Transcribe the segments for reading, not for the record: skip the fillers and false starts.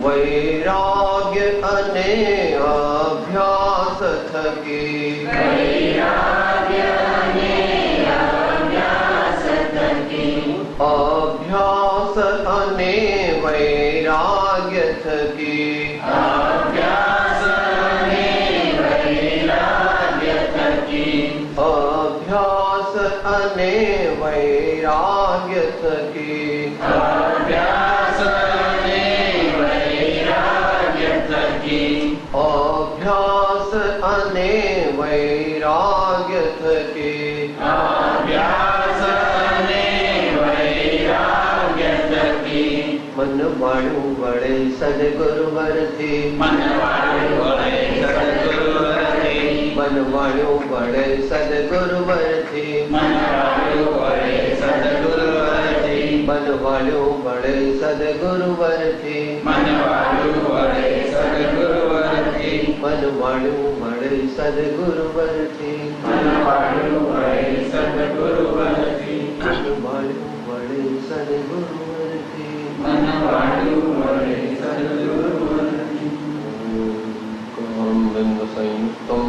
વૈરાગ્ય અને અભ્યાસ થકી, અભ્યાસ અને વૈરાગ્ય થકી, અભ્યાસ અને વૈરાગ્ય થકી, અભ્યાસ અને વૈરાગ્ય થકી, અભ્યાસ અને વૈરાગ્ય થકી, અભ્યાસ અને વૈરાગ્ય થકી, અભ્યાસ અને વૈરાગ્ય થકી, મન વાળું વળે સદગુરુવરથી, મન વાળું વળે સદગુરુવરથી, મન વાળું વળે સદગુરુવરથી, મન વાળું વળે સદગુરુવરથી, મન વાળું વળે સદગુરુવરથી, મન વાળું વળે સદગુરુવરથી, મન વાળું વળે સદગુરુવરથી, મન વાળું વળે સદગુરુવરથી, મન વાળું વળે સદગુરુવરથી, મન વાળું વળે સદગુરુવરથી. ઓમ બિંદ સંયુક્તમ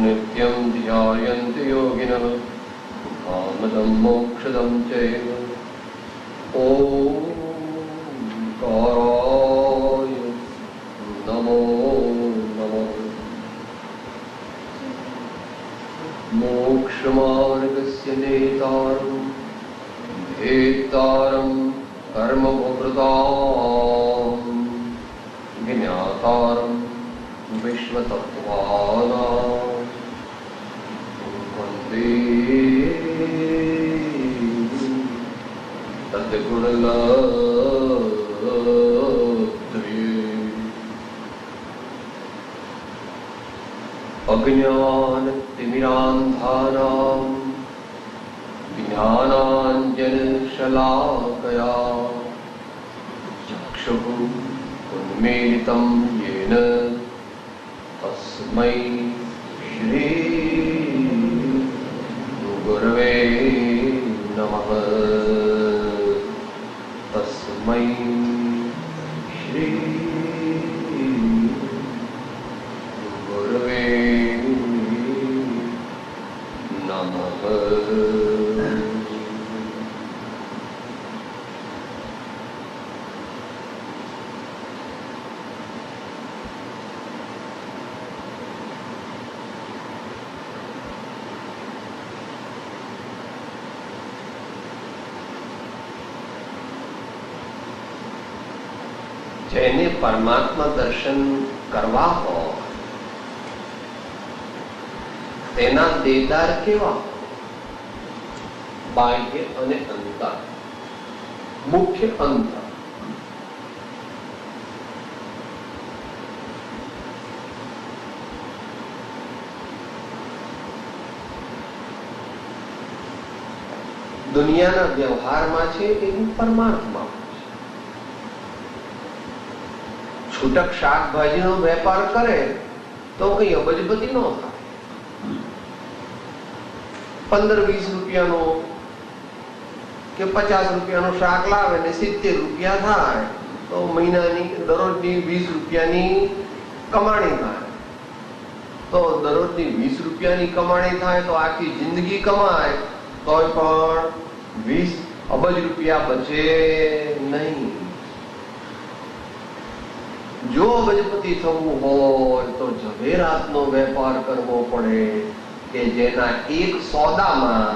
નિત્યમ ધ્યાયન્તિ યોગિનઃ કામદં મોક્ષદં ચૈવ. ઓંકારાય નમો નમઃ. મોક્ષમાર્ગસ્ય નેતારં ભેતારં કર્મભૂતાં જ્ઞાતારં વિશ્વતત્ત્વાનાં વંદે સદ્ગુણલબ્ધયે. અજ્ઞાનતિમિરાન્ધાનાં જ્ઞાનાഞ്જનશલાકયા ચક્ષુઃ ઉન્મીલિतं येन તસ્मै શ્રી ગુરવે નમઃ. તસ્मै શ્રી ગુરવે નમઃ. જેને પરમાત્મા દર્શન કરવા હોય તેના દેદાર કેવા? બાહ્ય અને અંતર. મુખ્ય અંતર. દુનિયાના વ્યવહારમાં છે એવું પરમાત્મા. છૂટક શાકભાજીનો વેપાર કરે તો કઈ અબજપતિ ન થાય. 15-20 રૂપિયાનો કે 50 રૂપિયાનું શાક લાવે ને 70 રૂપિયા થાય તો મહિનાની દરરોજની 20 રૂપિયાની કમાણી થાય. તો દરરોજની 20 રૂપિયાની કમાણી થાય તો આખી જિંદગી કમાય તોય પણ 20 અબજ રૂપિયા બચે નહીં. જો અબજપતિ થવું હોય તો ઝવેરાતનો વેપાર કરવો પડે કે જેના એક સોદામાં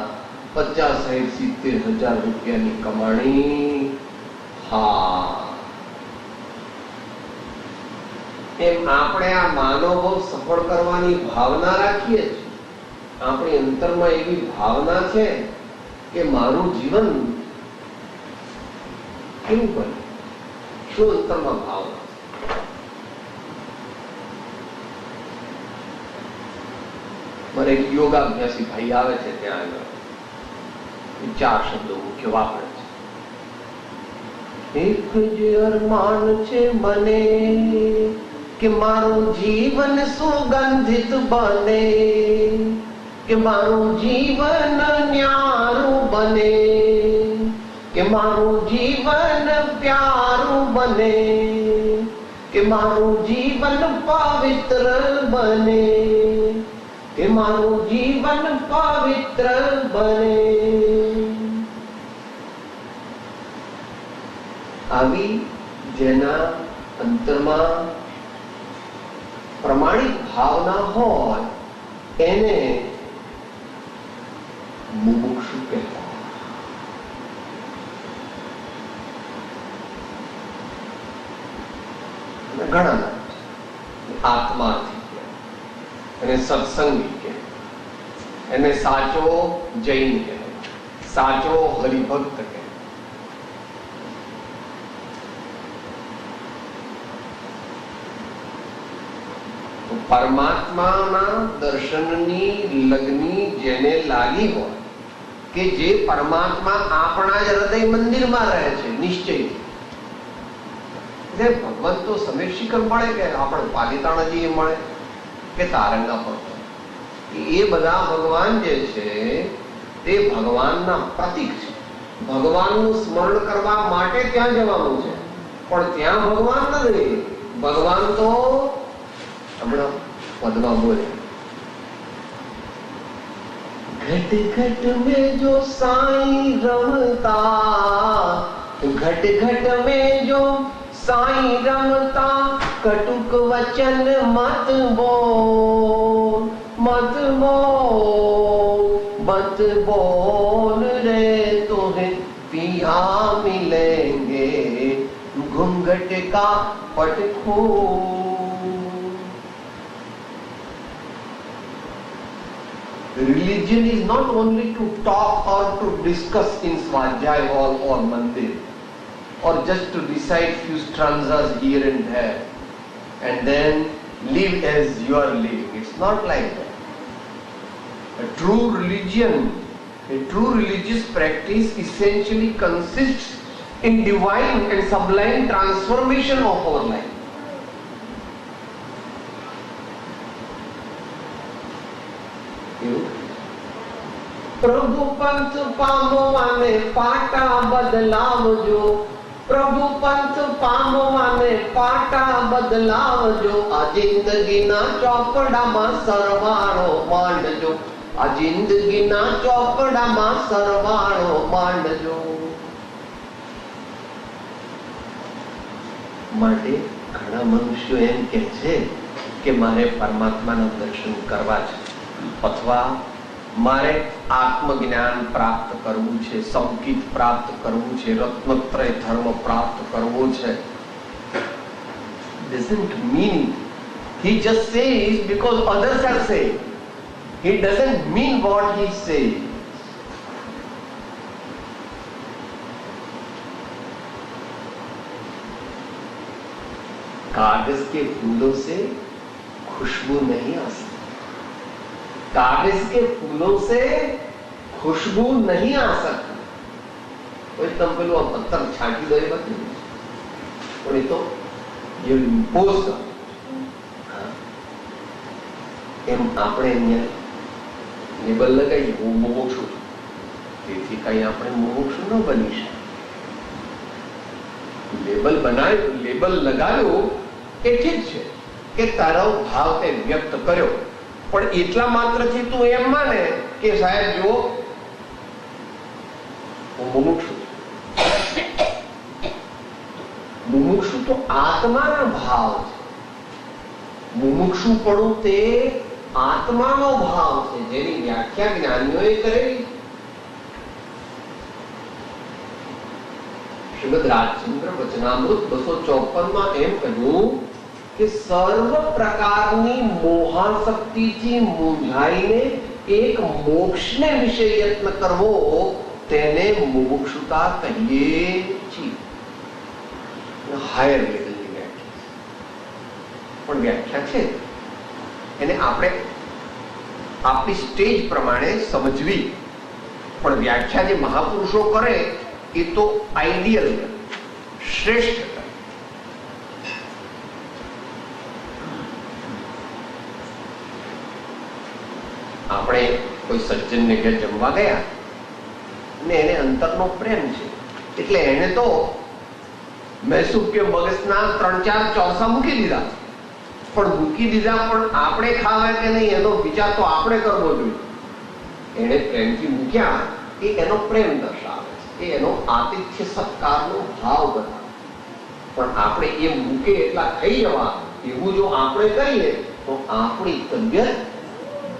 50-70 હજાર રૂપિયાની કમાણી. હા, એમ આપણે આ માનવ સફળ કરવાની ભાવના રાખીએ છીએ. આપણી અંતરમાં એવી ભાવના છે કે મારું જીવન કેવું બને. શું અંતરમાં ભાવના? મારે એક યોગાભ્યાસી ભાઈ આવે છે ત્યાં આગળ 4 શબ્દો મુખ્ય વાપરે છે. એક જે અરમાન છે મને કે મારું જીવન સુગંધિત બને, કે મારું જીવન ન્યારું બને, કે મારું જીવન પ્યારું બને, કે મારું જીવન પવિત્ર બને, કે મારું જીવન પવિત્ર બને. આવી જેના અંતરમાં પ્રમાણિક ભાવના હોય એને મુમુક્ષુ કહેવાય. ઘણા નામ આત્માથી કે, એને સત્સંગી કે, એને સાચો જૈન કે, સાચો હરિભક્ત કે. પરમાત્માના દર્શનની લગ્ની જેને લાગી હોય કે જે પરમાત્મા આપણા જ હૃદય મંદિરમાં રહે છે નિશ્ચયથી. ભગવાન તો સમીર શિખર મળે કે આપણે પાલિતાણાજી મળે કે તારંગા પર, એ બધા ભગવાન જે છે તે ભગવાનના પ્રતીક છે. ભગવાનનું સ્મરણ કરવા માટે ત્યાં જવાનું છે, પણ ત્યાં ભગવાન નથી. ભગવાન તો હમણાં પદમાં બોલે, ઘટ ઘટ में जो साईं रमता, घट घट में जो साईं रमता, कटुक वचन मत बोल, मत बोल, मत बोल रे तुम्हें पिया मिलेंगे घूंघट का पट खोल. Religion is not only to talk or to discuss in Svadhyay hall or mandir, or just to recite few stanzas here and there and then live as you are living. It's not like that. A true religion, a true religious practice essentially consists in divine and sublime transformation of our life. પ્રભુ પંથ પામવાને પાટા બદલાવજો, પ્રભુ પંથ પામવાને પાટા બદલાવજો, આ જિંદગીના ચોપડામાં સરવાળો માંડજો, આ જિંદગીના ચોપડામાં સરવાળો માંડજો. માટે ઘણા મનુષ્યો એમ કહે છે કે મારે પરમાત્માના દર્શન કરવા છે, અથવા મારે આત્મજ્ઞાન પ્રાપ્ત કરવું છે, સંકિત પ્રાપ્ત કરવું છે, રત્નત્રય ધર્મ પ્રાપ્ત કરવો છે. Doesn't mean he just says because others are saying. He doesn't mean what he says. कागज के फूलों से खुशबू नहीं आ सकती, कागज के फूलों से खुशबू नहीं आ सकती. कोई तम पेલું પથ્થર છાંટી દો એ બધું, પણ એ તો જે ઇમ્પોઝ એમ આપણે અહીંયા લેબલ લગાવી હું મોક્ષુ છું, તેથી કઈ આપણે મોક્ષ ન બની શકે. લેબલ બનાવ્યું, લેબલ લગાવ્યું એ ઠીક છે કે તારો ભાવ તે વ્યક્ત કર્યો, પણ એટલા માત્રથી તું એમ માને કે સાહેબ જુઓ હું મુમુક્ષુ છું. મુમુક્ષુ તો આત્માનો ભાવ છે. મુમુક્ષુપણું તે આત્માનો ભાવ છે, જેની વ્યાખ્યા જ્ઞાનીઓએ કરેલી. શ્રીમદ રાજચંદ્ર વચનામૃત 254 એમ કહ્યું કે સર્વ પ્રકારની મોહાશક્તિથી મૂંઝાઈને એક મોક્ષને વિશે યત્ન કરવો તેને મુમુક્ષુતા કહીએ છીએ. હાયર લેવલની વ્યાખ્યા, પણ વ્યાખ્યા છે એને આપણે આપણી સ્ટેજ પ્રમાણે સમજવી. પણ વ્યાખ્યા જે મહાપુરુષો કરે એ તો આઈડિયલ, શ્રેષ્ઠ. આપણે કોઈ સજ્જનને ઘેર જમવા ગયા ને એને અંતરનો પ્રેમ છે, એટલે એને તો મૈસૂર કે મગજના 3-4 ચોસા મૂકી દીધા, પણ મૂકી દીધા પણ આપણે ખાવા કે નહીં એનો વિચાર તો આપણે કરવો જોઈએ. એને પ્રેમથી મૂક્યા એ એનો પ્રેમ દર્શાવે છે, એ એનો આતિથ્ય સત્કારનો ભાવ બતાવે. પણ આપણે એ મૂકે એટલા થઈ જવા એવું જો આપણે કરીએ તો આપણી તબિયત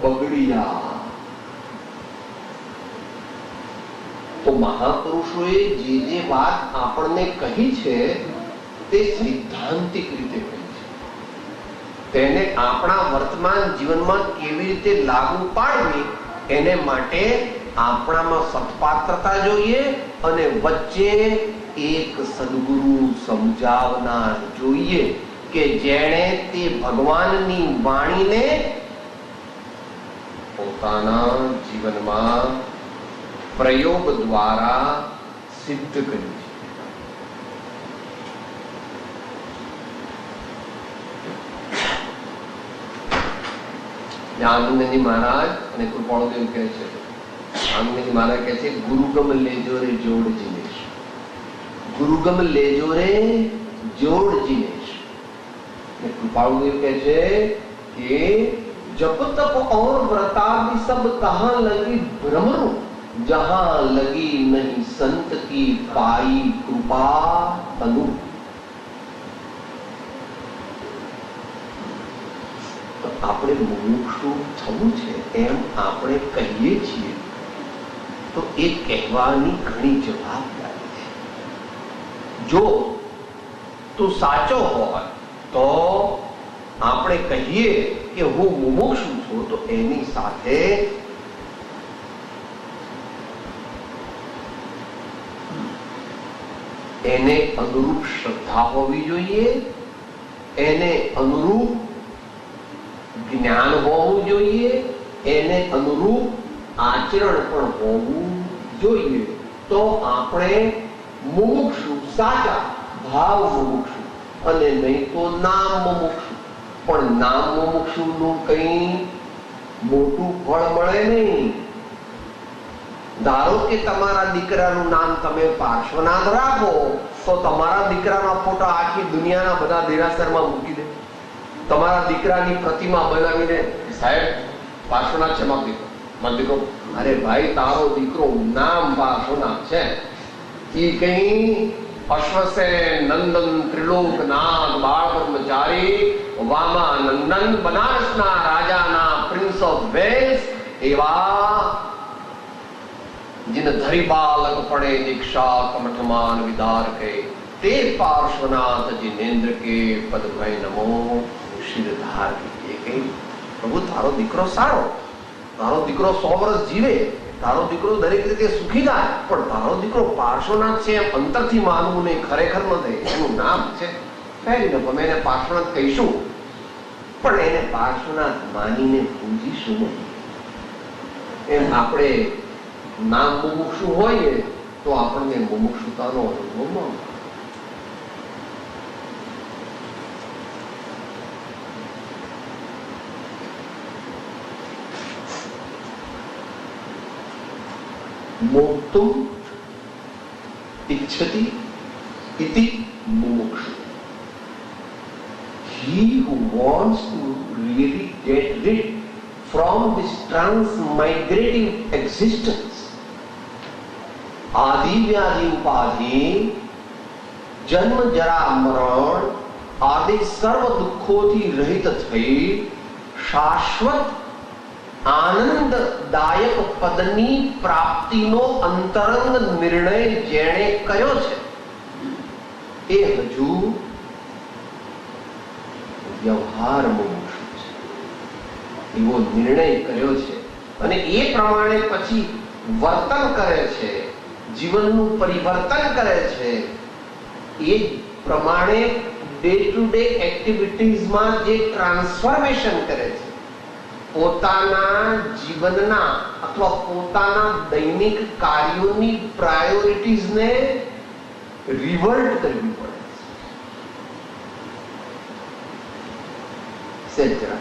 બગડી જાય. તો મહાપુરુષોએ જે વાત આપણને કહી છે તે સૈદ્ધાંતિક રીતે કહી છે. તેને આપણા વર્તમાન જીવનમાં કેવી રીતે લાગુ પાડવી એને માટે આપણામાં સત્પાત્રતા જોઈએ અને વચ્ચે એક સદગુરુ સમજાવનાર જોઈએ કે જેણે તે ભગવાનની વાણીને પોતાના જીવનમાં પ્રયોગ દ્વારા સિદ્ધ કર્યું છે. આનંદજી મહારાજ અને કૃપાળુદેવ કહે છે, આનંદજી મહારાજ કહે છે, ગુરુગમ લેજો રે જોડ જીનેશ, ગુરુગમ લેજો રે જોડ જીનેશ. કૃપાળુદેવ કહે છે કે जप तप और व्रतादि सब कहां लगी भ्रमरू, जहां लगी नहीं संत की पाई कृपा तनु. આપણે મુમુક્ષુ થવું છે એમ આપણે કહીએ છીએ તો એ કહેવાની ઘણી જવાબદારી છે. જો તું સાચો હોય તો આપણે કહીએ કે હું મુમુક્ષુ છું તો એની સાથે એને અનુરૂપ શ્રદ્ધા હોવી જોઈએ, એને અનુરૂપ જ્ઞાન હોવું જોઈએ, એને અનુરૂપ આચરણ પણ હોવું જોઈએ. તો આપણે મુમુક્ષુ, સાચા ભાવ મુમુક્ષુ, અને નહીં તો નામ મુમુક્ષુ. પણ નામ મુમુક્ષુનું કઈ મોટું ફળ મળે નહીં. ધારો કે તમારા દીકરાનું નામ તમે પાર્શ્વનાથ રાખો તો તમારા દીકરાના ફોટા આખી દુનિયાના બધા દેરાસરમાં મૂકી દે. તમારા દીકરાની પ્રતિમા બનાવીને સાહેબ પાર્શ્વનાથ છે મારો દીકરો. અરે ભાઈ તારો દીકરો નામ પાર્શ્વનાથ છે, એ કઈ અશ્વસેન નંદન ત્રિલોકનાથ બાળ બ્રહ્મચારી વામાનંદન બનારસના રાજાના પ્રિન્સ ઓફ વેલ્સ એવા जिन धरी बालक पड़े दीक्षा कमठमान विदार के ते पार्श्वनाथ जिनेन्द्र के पद भय नमो शिरधार कीजिए. कहीं प्रभु तारो દીકરો સારો, તારો દીકરો 100 વર્ષ જીવે, તારો દીકરો દરેક રીતે સુખી થાય, પણ તારો દીકરો પાર્શ્વનાથ છે એમ અંતરથી માનવું નહીં, ખરેખર નથી. એનું નામ છે ફેરી ન અમે એને પાર્શ્વનાથ કહીશું, પણ એને પાર્શ્વનાથ માનીને પૂજીશું નહીં. એમ આપણે નામ મુમુક્ષુ હોઈએ તો આપણને મુમુક્ષુતાનો અનુભવ ન થાય. મોક્તુમ ઇચ્છતિ ઇતિ મુમુક્ષુ. He who wants to really get rid from this transmigrating existence, आदि व्याधि उपाधि, जन्म जरा मरण आदि सर्व दुखोથી રહિત થઈ શાશ્વત આનંદદાયક પદની પ્રાપ્તિનો અંતરંગ નિર્ણય જેણે કર્યો છે એ હજુ વ્યવહાર મુમુક્ષુ છે. એવો નિર્ણય કર્યો છે અને એ પ્રમાણે પછી વર્તન કરે છે, જીવનનું પરિવર્તન કરે છે. એ પ્રમાણે ડે ટુ ડે એક્ટિવિટીઝમાં જે ટ્રાન્સફોર્મેશન કરે છે, પોતાના જીવનના અથવા પોતાના દૈનિક કાર્યોની પ્રાયોરિટીઝને રિવર્ટ કરવી પડે છે. જરા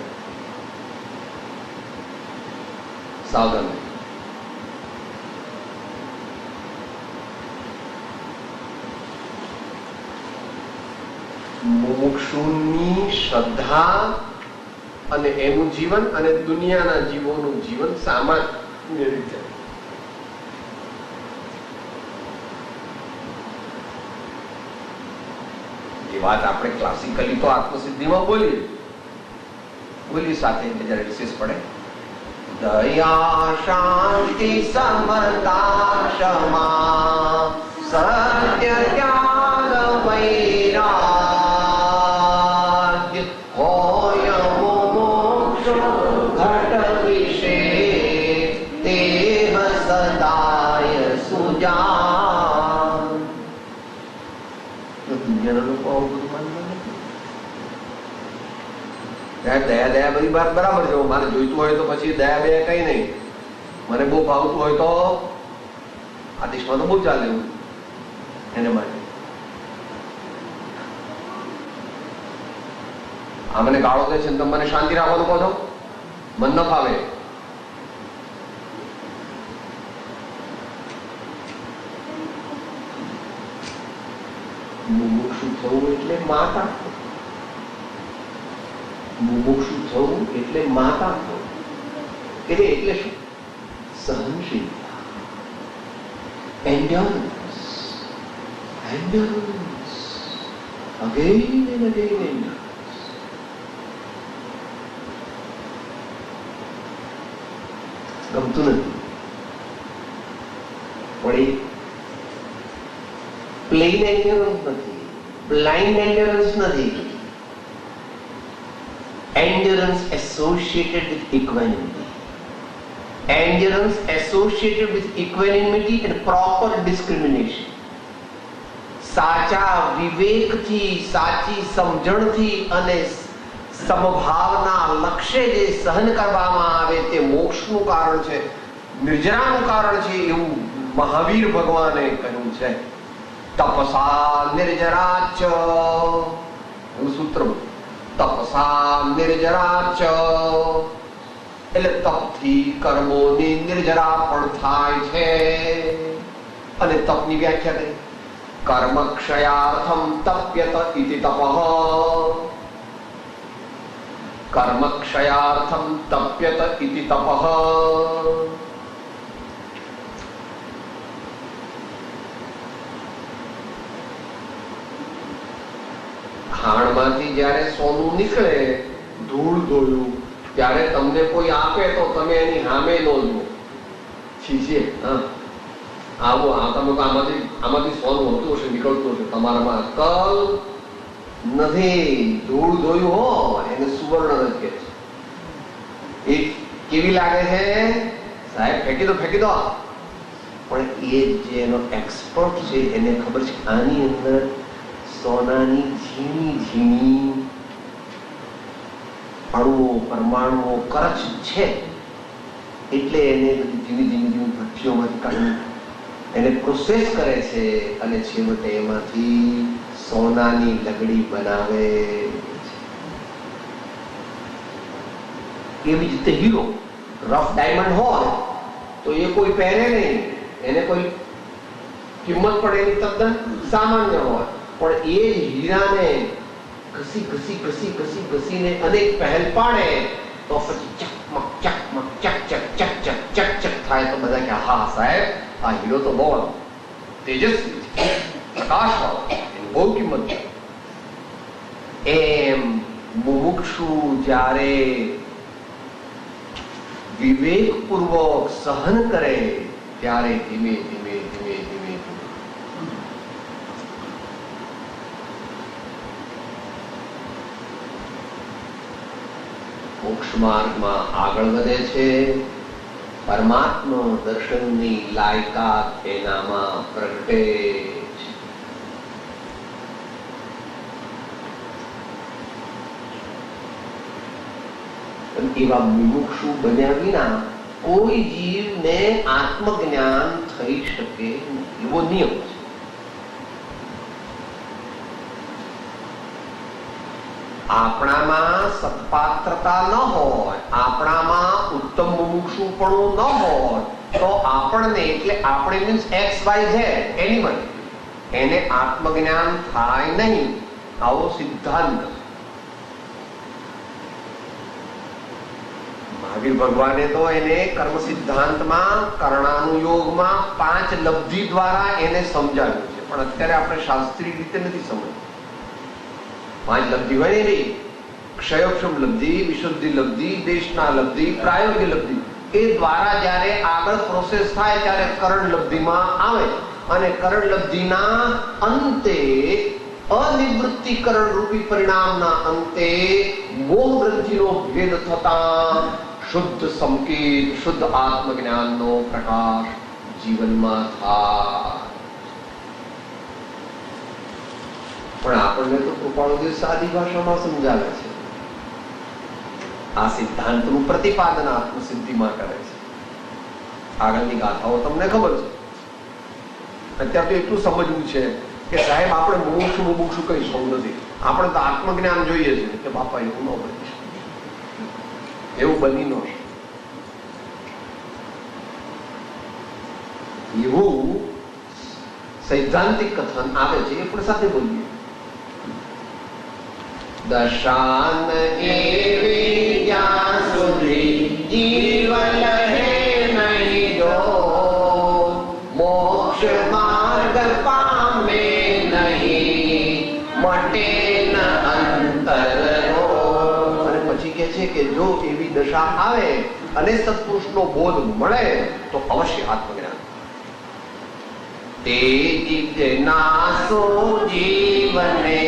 સાવધાન. મુમુક્ષુની શ્રદ્ધા અને એનું જીવન અને દુનિયાના જીવોનું જીવન સામાન્ય રીતે એ વાત આપણે ક્લાસિકલી તો આત્મસિદ્ધિમાં બોલી સાથે જયારે વિશેષ પડે દયા શાંતિ સમતા ક્ષમા સત્ય ત્યાગ વૈરાગ્ય હોય મોક્ષ ઘટ વિશે તેહ સદાય સુજા. દુનિયાના લોકો આવું બધું માનવા નથી. દયા બધી વાત બરાબર છે. મારે જોઈતું હોય તો પછી દયા બે કઈ નહીં, મને બહુ ભાવતું હોય તો આ દેશમાં તો બહુ ચાલે એવું એને માટે. આ મને ગાળો દે છે તમે મને શાંતિ રાખવાનું કહો છો, મન ન ફાવે. મુમુક્ષુ થવું એટલે માતા, મુમુક્ષુ થવું એટલે માતા થવું એટલે શું? સહનશીલતા, endurance, again and again endurance. ગમતું નથી પણ એ પ્લેન એન્ડ્યોરન્સ નથી, બ્લાઇન્ડ એન્ડ્યોરન્સ નથી. Endurance associated with equanimity. Endurance associated with equanimity and proper discrimination. સાચા વિવેકથી, સાચી સમજણથી અને સમભાવના લક્ષ્ય જે સહન કરવામાં આવે તે મોક્ષનું કારણ છે, નિર્જરાનું કારણ છે એવું મહાવીર ભગવાને કહ્યું છે. તપસા નિર્જરાચ એવું સૂત્ર, તપસા નિર્જરાચ એટલે તપથી કર્મોની નિર્જરા પણ થાય છે. અને તપની વ્યાખ્યા કરી કર્મ ક્ષયાર્થમ તપ્યત ઇતિ તપઃ. કર્મ ક્ષયાર્થમ તપ્યત ઇતિ તપઃ. ખાણમાંથી જયારે સોનું નીકળે, ધૂળ ધોયું, ત્યારે તમને કોઈ આપે તો તમે એની સામે નો જુઓ, છીએ આવો તમે આમાંથી સોનું હોતું હશે, નીકળતું હશે, તમારામાં અક્કલ નથી. ધૂળ ધોયું હો એને સુવર્ણ જ કહે છે. એ કેવી લાગે છે સાહેબ? ફેંકી દો પણ એ જે એનો એક્સપર્ટ છે એને ખબર છે આની અંદર સોનાની ઝીણી અણુઓ, પરમાણુઓ, કરચ છે, એટલે એને ધીમી ભઠ્ઠીઓમાંથી કાઢી એને પ્રોસેસ કરે છે અને છેવટે એમાંથી સોનાની લગડી બનાવે છે. એવી રીતે હીરો, રફ ડાયમંડ હોય તો એ કોઈ પહેરે નહીં, એને કોઈ કિંમત પણ એની તદ્દન સામાન્ય હોય, પણ એ હીરાને ઘસીને અનેક પહેલ પાડે તો પછી ચકમક થાય તો બધા કે હા સાહેબ આ હીરો તો બહુ તેજસ્વી છે, પ્રકાશ વાળો, એની બહુ કિંમત છે. એમ મુમુક્ષુ જ્યારે વિવેકપૂર્વક સહન કરે ત્યારે ધીમે ધીમે મોક્ષ માર્ગમાં આગળ વધે છે. પરમાત્મા દર્શનની લાયકાત એનામાં પ્રગટે છે. એવા મુમુક્ષુ બન્યા વિના કોઈ જીવને આત્મજ્ઞાન થઈ શકે એવો નિયમ છે. આપણામાં સત્પાત્રતા ન હોય, આપણામાં ઉત્તમ મુમુક્ષુપણું ન હોય તો આપણને, એટલે આપણે મીન્સ XYZ એનિમલ, એને આત્મજ્ઞાન થાય નહીં. આવો સિદ્ધાંત મહાવીર ભગવાને તો એને કર્મ સિદ્ધાંતમાં કર્ણાનુયોગમાં 5 લબ્ધિ દ્વારા એને સમજાવ્યું છે, પણ અત્યારે આપણે શાસ્ત્રીય રીતે નથી સમજવું. 5 લબ્ધિ હોય ને, ક્ષયોક્ષમ લબ્ધિ, વિશુદ્ધિ લબ્ધિ, દેશના લબ્ધિ, પ્રાયોગિક લબ્ધિ, એ દ્વારા જયારે આગળ પ્રોસેસ થાય ત્યારે કરણ લબ્ધિમાં આવે, અને કરણ લબ્ધિના અંતે અનિવૃત્તિકરણ રૂપી પરિણામના અંતે મોહ ગ્રંથિનો ભેદ થતા શુદ્ધ સંકેત, શુદ્ધ આત્મજ્ઞાનનો પ્રકાશ જીવનમાં થાય. પણ આપણને તો કૃપાળુદેવ સાદી ભાષામાં સમજાવે છે. આ સિદ્ધાંતનું પ્રતિપાદન આત્મસિદ્ધિમાં કરે છે. આગળની ગાથાઓ તમને ખબર છે. અત્યારે તો એટલું સમજવું છે કે સાહેબ આપણે મોક્ષ કઈ સૌ નથી, આપણે તો આત્મજ્ઞાન જોઈએ છે. કે બાપા એવું ન બની શકે, એવું બની ન શકે. એવું સૈદ્ધાંતિક કથન આવે છે, એ પણ સાથે બોલીએ. દશાન એવી જ્યાં સુધી જીવન હે નહીં જો, મોક્ષ માર્ગ પામે નહીં, મટે ન અંતરનો. અને પછી કહે છે કે જો એવી દશા આવે અને સત્પુરુષનો બોધ મળે તો અવશ્ય આત્મજ્ઞાન. તે જીજ્ઞાસો જીવને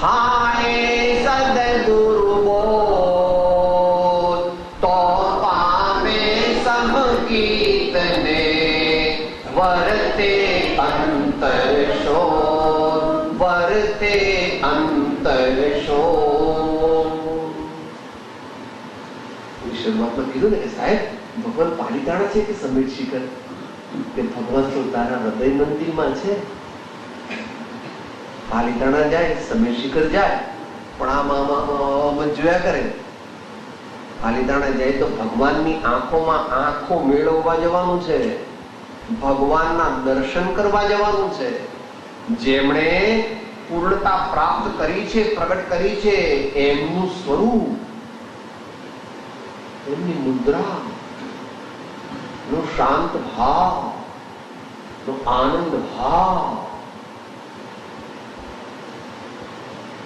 થાય સદગુરુ બોધ, તો પામે સમકીર્તને વર્તે અંતર શોધ, વર્તે અંતર શોધ. શરૂઆતમાં કીધું ને કે સાહેબ ભગવાન પાલિતાણા છે કે સમીર શિખર? કે ભગવાન તો તારા હૃદય મંદિરમાં છે. પાલિતાણા જાય, સમીર શિખર જાય, પણ આમાં જોયા કરે. પાલિતાણા જાય તો ભગવાનની આંખોમાં આંખો મેળવવા જવાનું છે, ભગવાનના દર્શન કરવા જવાનું છે. જેમણે પૂર્ણતા પ્રાપ્ત કરી છે, પ્રગટ કરી છે, એમનું સ્વરૂપ, એમની મુદ્રા નો શાંત ભાવ, નો આનંદ ભાવ,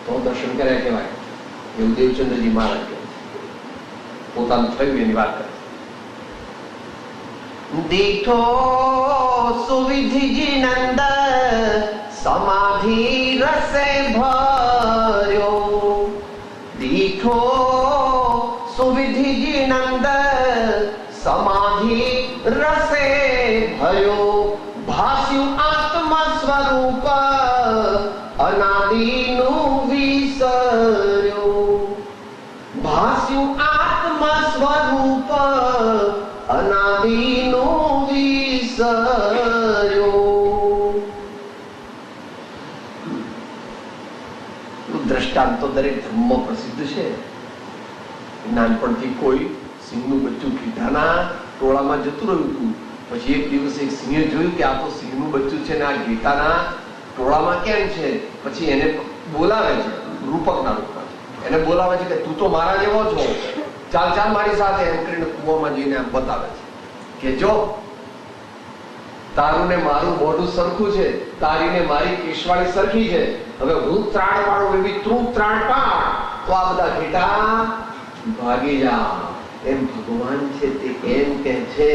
તો દર્શન કર્યા કહેવાય. એવું દેવચંદ્રજી મહારાજ કહે છે, પોતાનું થયું એની વાત કરે. દીઠો સુવિધિજી નંદ સમાધિ રસે ભર્યો, દીઠો સુવિધિજી નંદ સમાધિ રસે ભર્યો, ભાસ્યું આત્મા સ્વરૂપ અનાદિનું વિસર્યો, ભાસ્યું આત્મા સ્વરૂપ અનાદિનું વિસર્યો. દ્રષ્ટાંત તો દરેક ધર્મમાં પ્રસિદ્ધ છે. નાનપણથી કોઈ સિંહનું બચ્ચું ઘેટાના ટોળામાં જતું રહ્યું હતું, પછી એક દિવસ એક સિંહે જોયું કે આ તો સિંહનું બચ્ચું છે ને આ ઘેટાના ટોળામાં કેમ છે? પછી એને બોલાવે છે, રૂપકના રૂપમાં એને બોલાવે છે કે તું તો મારા જેવો છો, ચાલ ચાલ મારી સાથે. એમ કરીને કુવામાં જઈને આમ બતાવે છે કે જો તારું ને મારું મોઢું સરખું છે, તારી ને મારી કેશવાળી સરખી છે, હવે હું ત્રાણ પાડું એવી તું ત્રાણ પાડ, તો આ બધા ઘેટા ભાગી જા. એમ ભગવાન છે તે એમ કે છે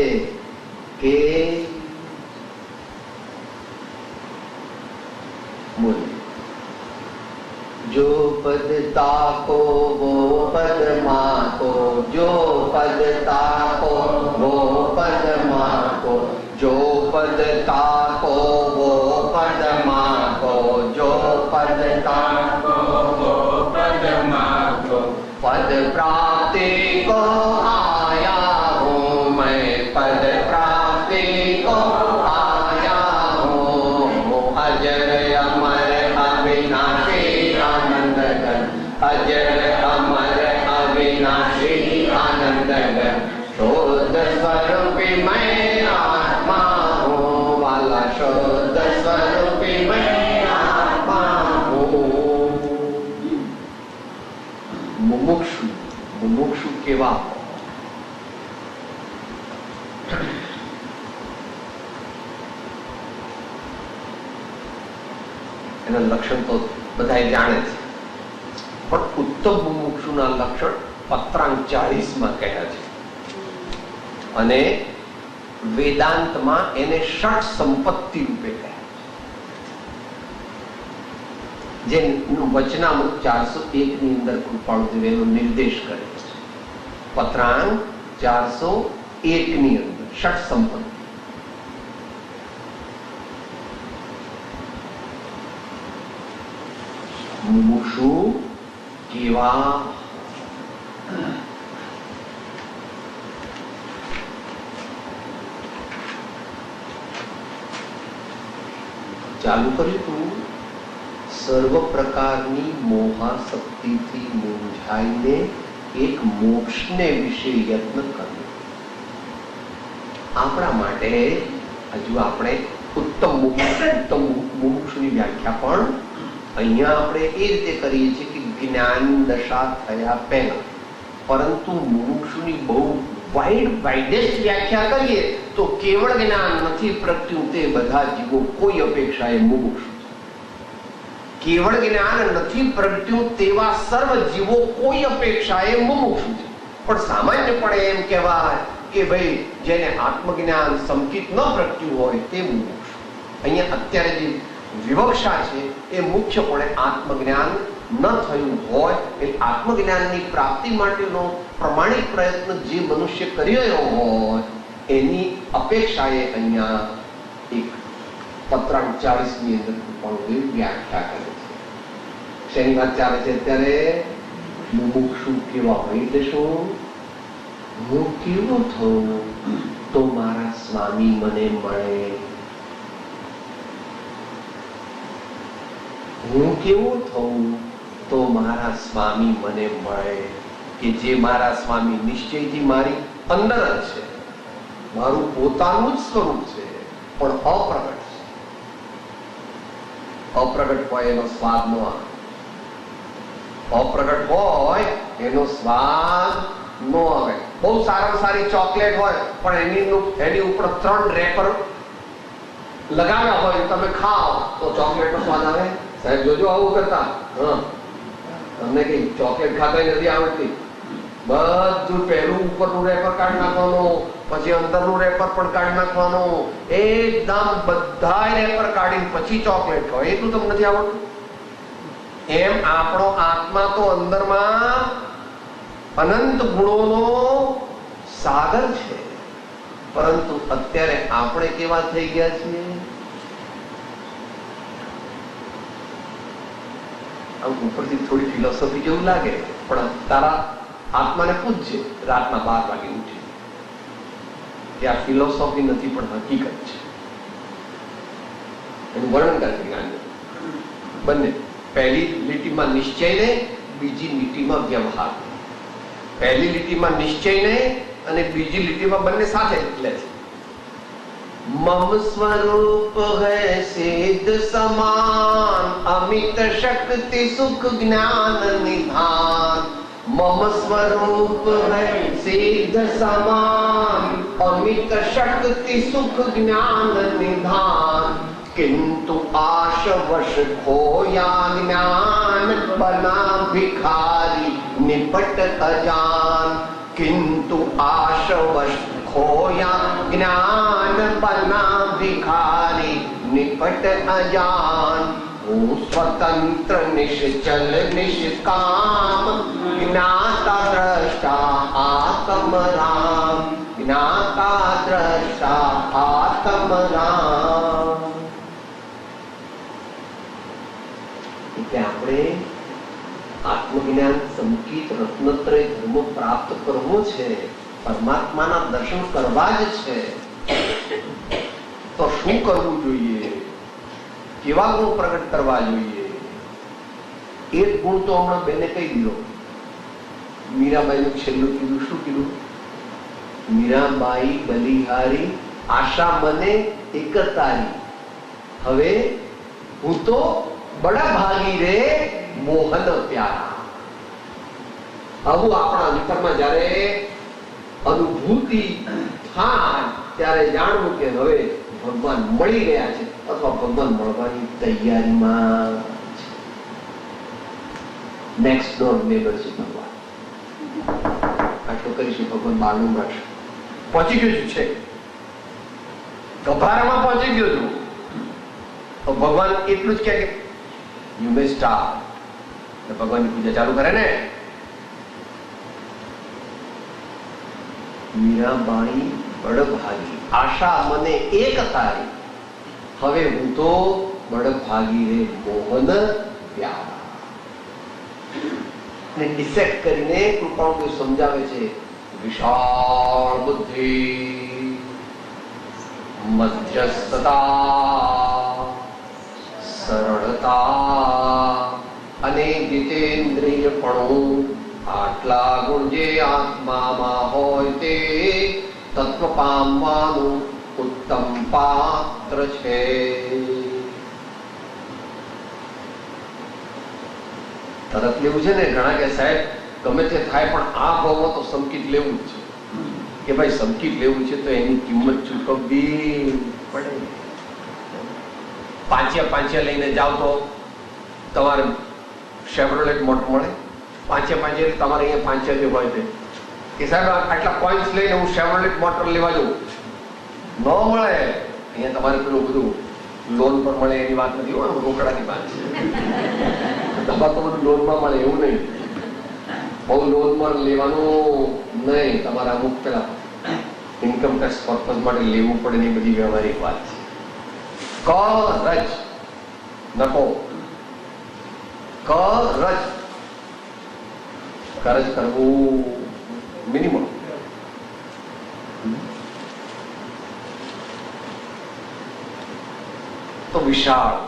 કે जो पद ताको वो पद माको, जो पद ताको वो पद माको, जो पद ताको वो पद माको, जो पद ताको वो पद माको, पद प्राप्ति को आया हूँ मैं, पद प्राप्ति को आया हूँ, अजर अमर अविनाशी आनंद घन, अजर अमर अविनाशी आनंद घन, शुद्ध स्वरूपी मैं आत्मा हूँ वाला, शुद्ध स्वरूपी मैं आत्मा हूँ. મુમુક્ષુ. મુમુક્ષુ કેવા? એના લક્ષણ તો બધા જાણે છે, પણ ઉત્તમ મુમુક્ષુના લક્ષણ પત્રાંક 40 કહ્યા છે અને વેદાંતમાં એને ષટ સંપત્તિ રૂપે કહ્યા છે, જે વચનામૃત 401 ની અંદર કૃપાળુદેવ એનો નિર્દેશ કરે છે. પત્રાંક 401 ની અંદર ષટ સંપત્તિ. મુમુક્ષુ કેવા? ચાલુ કર્યું તું, સર્વ પ્રકારની મોહાશક્તિથી મૂંઝાઈને એક મોક્ષને વિશે યત્ન કર્યો. આપણા માટે હજુ આપણે ઉત્તમ મુમુક્ષુની વ્યાખ્યા પણ અહીંયા આપણે એ રીતે કરીએ છીએ કે જ્ઞાન દશા થયા પહેલા, પરંતુ મુમુક્ષુની બહુ વાઇડેસ્ટ વ્યાખ્યા કરીએ તો કેવળ જ્ઞાન નથી પ્રગટ્યું તે બધા જીવો કોઈ અપેક્ષાએ મુમુક્ષુ છે. કેવળ જ્ઞાન નથી પ્રગટ્યું તેવા સર્વ જીવો કોઈ અપેક્ષાએ મુમુક્ષુ છે. પણ સામાન્યપણે એમ કહેવાય કે ભાઈ જેને આત્મજ્ઞાન સંકિત ન પ્રગટ્યું હોય તે મુમુક્ષુ. અહીંયા અત્યારે જે વિવક્ષા છે એ મુખ્યપણે આત્મજ્ઞાન ન થયું હોય એટલે આત્મજ્ઞાનની પ્રાપ્તિ માટેનો પ્રમાણિક પ્રયત્ન જે મનુષ્ય કરી રહ્યો હોય એની અપેક્ષાએ અહીંયા એક પત્રાંક 40 ની અંદર કૃપાળુદેવ વ્યાખ્યા કરે છે. શેની વાત ચાલે છે અત્યારે? મુમુક્ષુ કેવા હોય એટલે શું? હું કેવો થઉં તો મારા સ્વામી મને મળે? હું કેવો થઉં તો મારા સ્વામી મને મળે? કે જે મારા સ્વામી નિશ્ચયથી મારી અંદર જ છે, મારું પોતાનું જ સ્વરૂપ છે, પણ અપ્રગટ છે. અપ્રગટ હોય એનો સ્વાદ ન આવે. અપ્રગટ હોય એનો સ્વાદ ન આવે. બહુ સારામાં સારી ચોકલેટ હોય પણ એની ઉપર 3 રેપર લગાવ્યા હોય તમે ખાઓ તો ચોકલેટ નો સ્વાદ આવે? સાહેબ જોજો આવું કરતા. તમને કઈ ચોકલેટ ખાતા નથી આવડતી. બધું પહેલું ઉપરનું રેપર કાઢી નાખવાનું, પછી અંદરનું રેપર પણ કાઢી નાખવાનું, એકદમ બધા રેપર કાઢીને પછી ચોકલેટ ખાઓ. એટલું તમને નથી આવડતું? એમ આપણો આત્મા તો અંદરમાં અનંત ગુણોનો સાગર છે, પરંતુ અત્યારે આપણે કેવા થઈ ગયા છીએ? આમ ઉપરથી થોડી ફિલોસોફી જેવું લાગે, પણ તારા આત્માને પૂછજે રાતના 12 વાગે ઉઠી કે આ ફિલોસોફી નથી પણ હકીકત છે. એનું વર્ણન કરે જ્ઞાન બંને. પહેલી લીટીમાં નિશ્ચય ને, બીજી લીટીમાં વ્યવહાર. પહેલી લીટીમાં નિશ્ચય ને અને બીજી લીટીમાં બંને સાથે લે છે. મમ સ્વરૂપ હૈ સિદ્ધ સમાન, અમિત શક્તિ સુખ જ્ઞાન નિધાન. મમ સ્વરૂપ હૈ સિદ્ધ સમાન, અમિત શક્તિ સુખ જ્ઞાન નિધાન. किंतु आशवश खोया ज्ञान, बना भिखारी निपट अजान. किंतु आशवश खोया ज्ञान, बना भिखारी निपट अजान. હું સ્વતંત્ર નિશ્ચલ નિષ્કામ, જ્ઞાતા દ્રષ્ટા આત્મરામ. જ્ઞાતા દ્રષ્ટા આત્મરામ. એટલે આપણે આત્મજ્ઞાન સંકિત રત્નત્રય ધર્મ પ્રાપ્ત કરવો છે, પરમાત્માના દર્શન કરવા જ છે. તો શું કરવું જોઈએ? કેવા ગુણ પ્રગટ કરવા જોઈએ? એક ગુણ તો હમણાં બેને કહી દીધો. મીરાબાઈનું છેલ્લું કીધું. શું કીધું? મીરાબાઈ બલિહારી, આશા મને એક તારી. હવે હું તો બડા ભાગી રે મોહન પ્યારા. આવું આપણા અંતરમાં જ્યારે અનુભૂતિ થાય ત્યારે જાણવું કે હવે ભગવાન મળી ગયા છે અથવા ભગવાન મળવાની તૈયારીમાં છે. નેક્સ્ટ ડોર નેબર છે ભગવાન. આટલું કરીશું, ભગવાન માલુમ રાખશે. પહોંચી ગયું છે, ગભારામાં પહોંચી ગયો છું, તો ભગવાન એટલું જ કે યુ મે સ્ટાર્ટ. ભગવાનની પૂજા ચાલુ કરે ને. મીરાબાઈ બળભાગી, આશા મને એક તારી, હવે હું તો બળભાગી રે મોહન પ્યારા. ને ડિસેક્ટ કરીને કૃપાળુ સમજાવે છે, વિશાળ બુદ્ધિ, મધ્યસ્થતા, સરળતા અને જીતેન્દ્રિયપણું, આટલા ગુણ જે આત્મામાં હોય તે તત્વ પામવાનું ઉત્તમ પાત્ર છે. તરત લેવું છે ને. ઘણા કે સાહેબ ગમે તે થાય પણ આ ભાવમાં તો સંકિત લેવું જ છે. કે ભાઈ સંકિત લેવું છે તો એની કિંમત ચૂકવવી પડે. પાંચે લઈને જાઓ તો તમારે શેવરોલેટ મોટર મળે. પાંચે તમારે અહીંયા 5 જે હોય છે કે સાહેબ આટલા પોઈન્ટ્સ લઈને હું શેવરોલેટ મોટર લેવા જાઉં, ન મળે. અહીંયા તમારે પેલું બધું લોન પર મળે એની વાત નથી હોય, રોકડાની વાત છે. તમારે તો બધું લોનમાં મળે એવું નહીં. બહુ લોનમાં લેવાનું નહીં. તમારે અમુક પેલા ઇન્કમ ટેક્સ પર્પઝ માટે લેવું પડે ને એ બધી વ્યવહારિક વાત છે. કરજ નકો કરજ કરવું મિનિમમ. તો વિશાળ.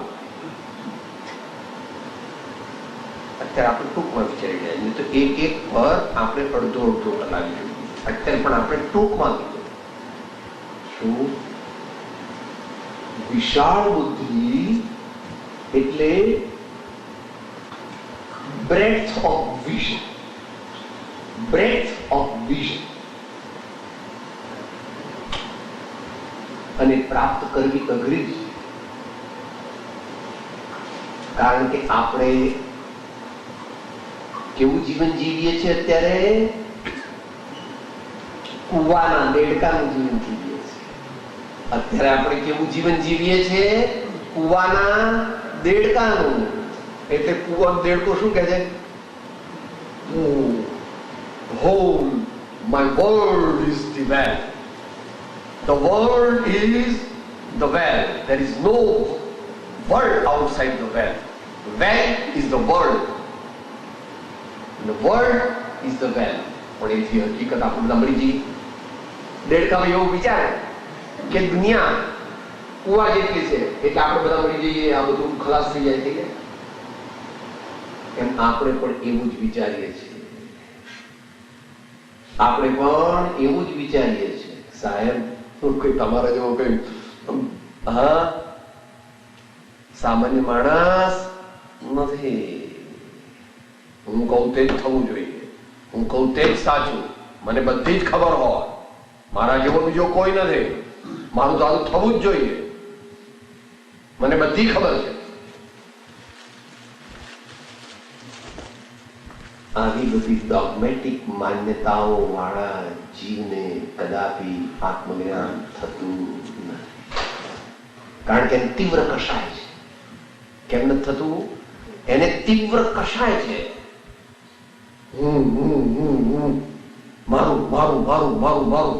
અત્યારે આપણે ટૂંકમાં વિચારી રહ્યા છીએ તો એક પર આપણે અડધો કલાક જોઈએ. અત્યારે પણ આપણે ટૂંકમાં કીધું શું? વિશાળ બુદ્ધિ એટલે breadth of vision. અને પ્રાપ્ત કરવી અઘરી છે. કારણ કે આપણે કેવું જીવન જીવીએ છીએ અત્યારે? કુવાના દેડકાનું જીવન જીવીએ છીએ. અત્યારે આપણે કેવું જીવન જીવીએ છીએ? કુવાના દેડકાનું. એટલે કુવાનો દેડકો શું કહે છે? Whole, my world is the well. The world is the well. There is no world outside the well. The well is the world. The world is the well. પણ એથી હકીકત આપણે બધા મળી જઈએ. દેડકામાં એવું વિચારે કે દુનિયા કુવા જેટલી છે એટલે આપણે બધા મળી જઈએ, આ બધું ખલાસ થઈ જાય. થઈ જાય એમ આપણે પણ એવું જ વિચારીએ છીએ. આપણે પણ એવું જ વિચારીએ છીએ. સાહેબ કોઈ તમારા જેવો કઈ સામાન્ય માણસ નથી. હું કહું તે જ થવું જોઈએ, હું કહું તે જ સાચું. મને બધી જ ખબર હોય, મારા જેવો બીજો કોઈ નથી. મારું તો આવું થવું જ જોઈએ, મને બધી ખબર છે. આવી બધી ડોગમેટિક માન્યતાઓ વાળા જીવને કદાપી આત્મજ્ઞાન થતું નથી. કારણ કે એને તીવ્ર કશાય છે. કેમ નથી થતું? એને તીવ્ર કશાય છે. મારું.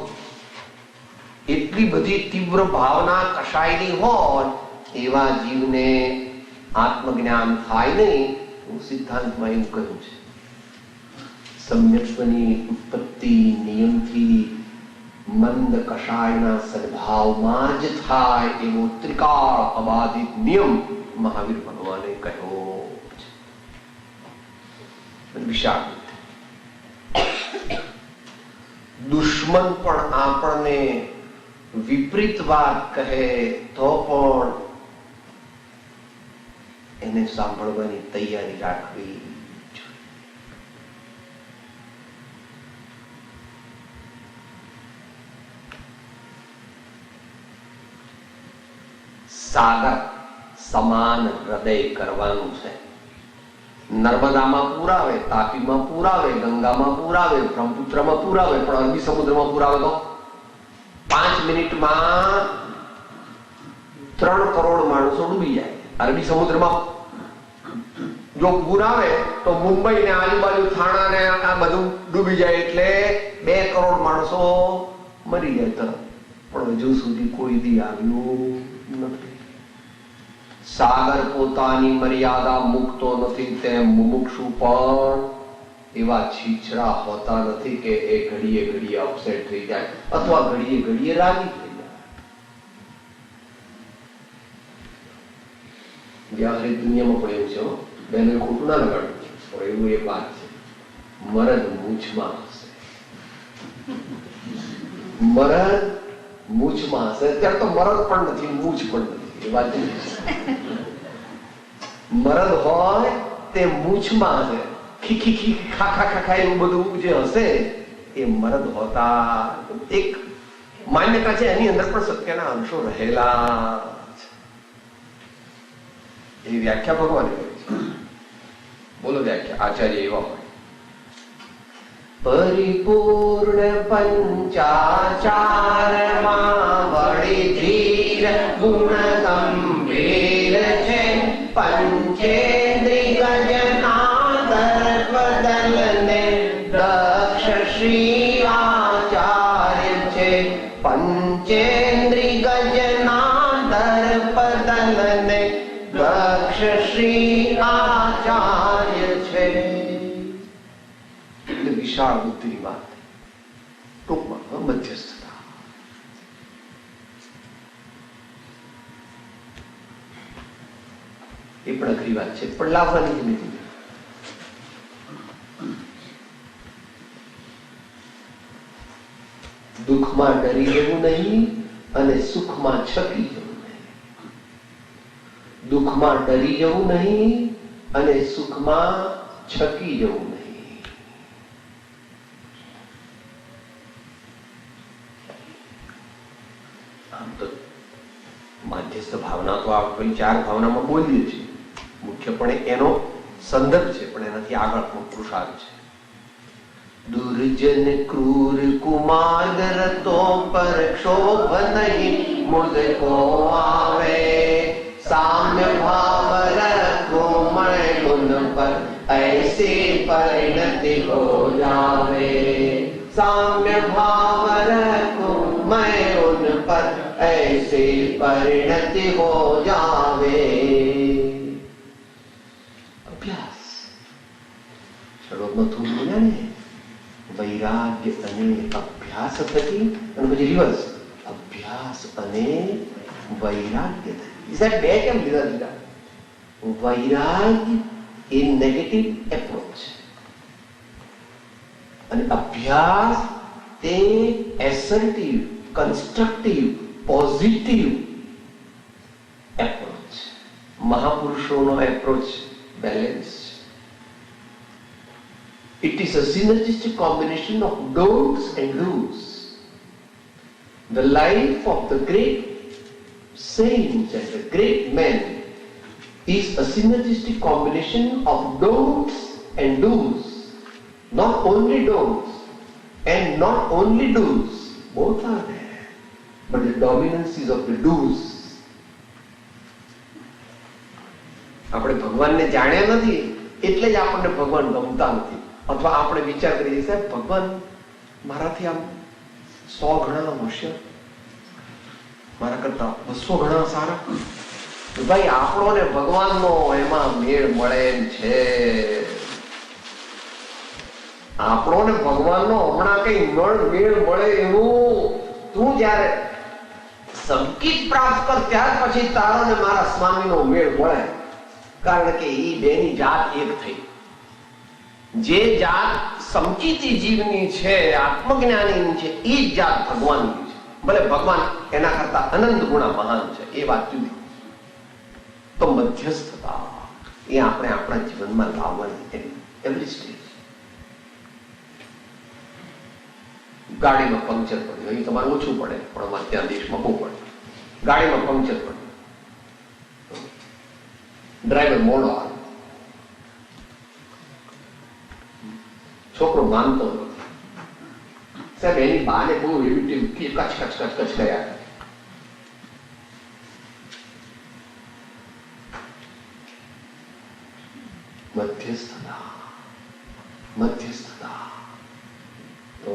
એટલી બધી તીવ્ર ભાવના કશાયની હોય એવા જીવને આત્મજ્ઞાન થાય નહીં. હું સિદ્ધાંતમાં એવું કહ્યું છે, સમ્યક્ત્વની ઉત્પત્તિ નિયમથી મંદ કષાયના સદભાવમાં જ થાય એવો ત્રિકાળ અબાધિત નિયમ મહાવીર ભગવાને કહ્યો છે. વિશાળ દુશ્મન પણ આપણને વિપરીત વાત કહે તો પણ એને સાંભળવાની તૈયારી રાખવી. સાગર સમાન હૃદય કરવાનું છે. નર્મદામાં પુરાવે, તાપીમાં પુરાવે, ગંગામાં પુરાવે, બ્રહ્મપુત્રમાં પુરાવે, પણ અરબી સમુદ્રમાં પુરાવે તો 5 મિનિટમાં 3 કરોડ માણસો ડૂબી જાય. અરબી સમુદ્રમાં જો પુરાવે તો મુંબઈ ને આજુબાજુ થાણા ને આ બધું ડૂબી જાય, એટલે 2 કરોડ માણસો મરી જાય તરત. પણ હજુ સુધી કોઈ દી આવ્યું નથી. સાગર પોતાની મર્યાદા મૂકતો નથી, તેમ મુમુક્ષુ પણ એવા છીછરા હોતા નથી કે એ ઘડીએ ઘડીએ અપસેટ થઈ જાય અથવા ઘડીએ ઘડીએ રાજી થઈ જાય. વ્યાવહારિક દુનિયામાં પણ એવું છે. બેને ખોટું ના લગાડવું, પણ એવું એક વાત છે, મરદ મૂછમાં હશે. મરદ મૂછમાં હશે. અત્યારે તો મરદ પણ નથી, મૂછ પણ નથી. એ વાત મરદ હોય તે મૂછમાં હશે. ખીખી ખી ખાખા ખાખા એવું બધું જે હશે એ મરદ હોતા. એક માન્યતા છે, એની અંદર પણ સત્યના અંશો રહેલા છે. એ વ્યાખ્યા ભગવાને કરી છે. બોલો વ્યાખ્યા. આચાર્ય એવા હોય: પરિપૂર્ણ પંચાચારમાં વળી ધીર ગુણ ગંભીર છે. પંચેન્દ્રિય ગજનાદર બદલને દક્ષ શ્રી આચાર્ય છે. પંચેન્દ્રિય ગજનાદર બદલને દક્ષ શ્રી આચાર્ય છે. વિશાળ બુદ્ધિની વાત. ટૂંકમાં મધ્યસ્થતા. એ પણ અઘરી વાત છે, પણ લાવવાની ધીમે ધીમે. દુઃખમાં ડરી જવું નહીં અને સુખમાં છકી જવું નહીં. દુઃખમાં ડરી જવું નહીં અને સુખમાં છકી જવું નહીં. માધ્યસ્થ ભાવના તો આપણે 4 ભાવનામાં બોલીએ છીએ. મુખ્યપણે એનો સંદર્ભ છે, પણ એનાથી આગળ પુરુષાર્થ છે. દુર્જન ક્રૂર કુમાર રતો પર ક્ષોભ નહીં મુદકો આવે. સામ્ય ભાવ રખો મય ગુણ પર ऐसी परिणति हो जावे. साम्य भाव रखो मैं उन पर ऐसी परिणति हो जावे. अभ्यास શ્લોકમાં થોડું બોલ્યા ને, વૈરાગ્ય અને અભ્યાસ થકી, અને પછી રિવર્સ, અભ્યાસ અને વૈરાગ્ય થકી. બે કેમ લીધા લીધા? વૈરાગ્ય એ નેગેટિવ એપ્રોચ અને અભ્યાસ તે એસર્ટિવ, કન્સ્ટ્રક્ટિવ, પોઝિટિવ એપ્રોચ. મહાપુરુષોનો approach balance. It is a synergistic combination of don'ts and do's. The life of the great saints and the great men is a synergistic combination of don'ts and do's. Not only don'ts and not only do's. Both are there. But the dominance is of the do's. આપણે ભગવાનને જાણ્યા નથી એટલે જ આપણને ભગવાન ગમતા નથી. અથવા આપણે વિચાર કરીએ, સાહેબ ભગવાન મારાથી આમ 100 ગણા હોશિયાર, મારા કરતા 200 ગણા સારા. ભાઈ આપણો ને ભગવાનનો એમાં મેળ મળે એમ છે. આપણો ને ભગવાનનો હમણાં કઈ મેળ મળે એવું તું જયારે સંકેત પ્રાપ્ત કર ત્યાર પછી તારો ને મારા સ્વામીનો મેળ મળે. કારણ કે એ બેની જાત એક થઈ. જે જાત સમકીતી જીવની છે, આત્મજ્ઞાનીની છે, એ જ જાત ભગવાનની છે. ભલે ભગવાન એના કરતા અનંત ગુણા મહાન છે, એ વાત જુદી. તો મધ્યસ્થતા એ આપણે આપણા જીવનમાં લાવવાની એવરી સ્ટેજ. ગાડીમાં પંક્ચર પડ્યું, અહીં તમારે ઓછું પડે, પણ અમારે ત્યાં દેશમાં બહુ પડે. ગાડીમાં પંક્ચર પડ્યું, ડ્રાઈવર મોડો આવે, છોકરો માનતો નથી. સાહેબ એની બાને બહુ એવી ટીમ કચ કચ કચ કચ કર્યા કરે. મધ્યસ્થતા, મધ્યસ્થતા. તો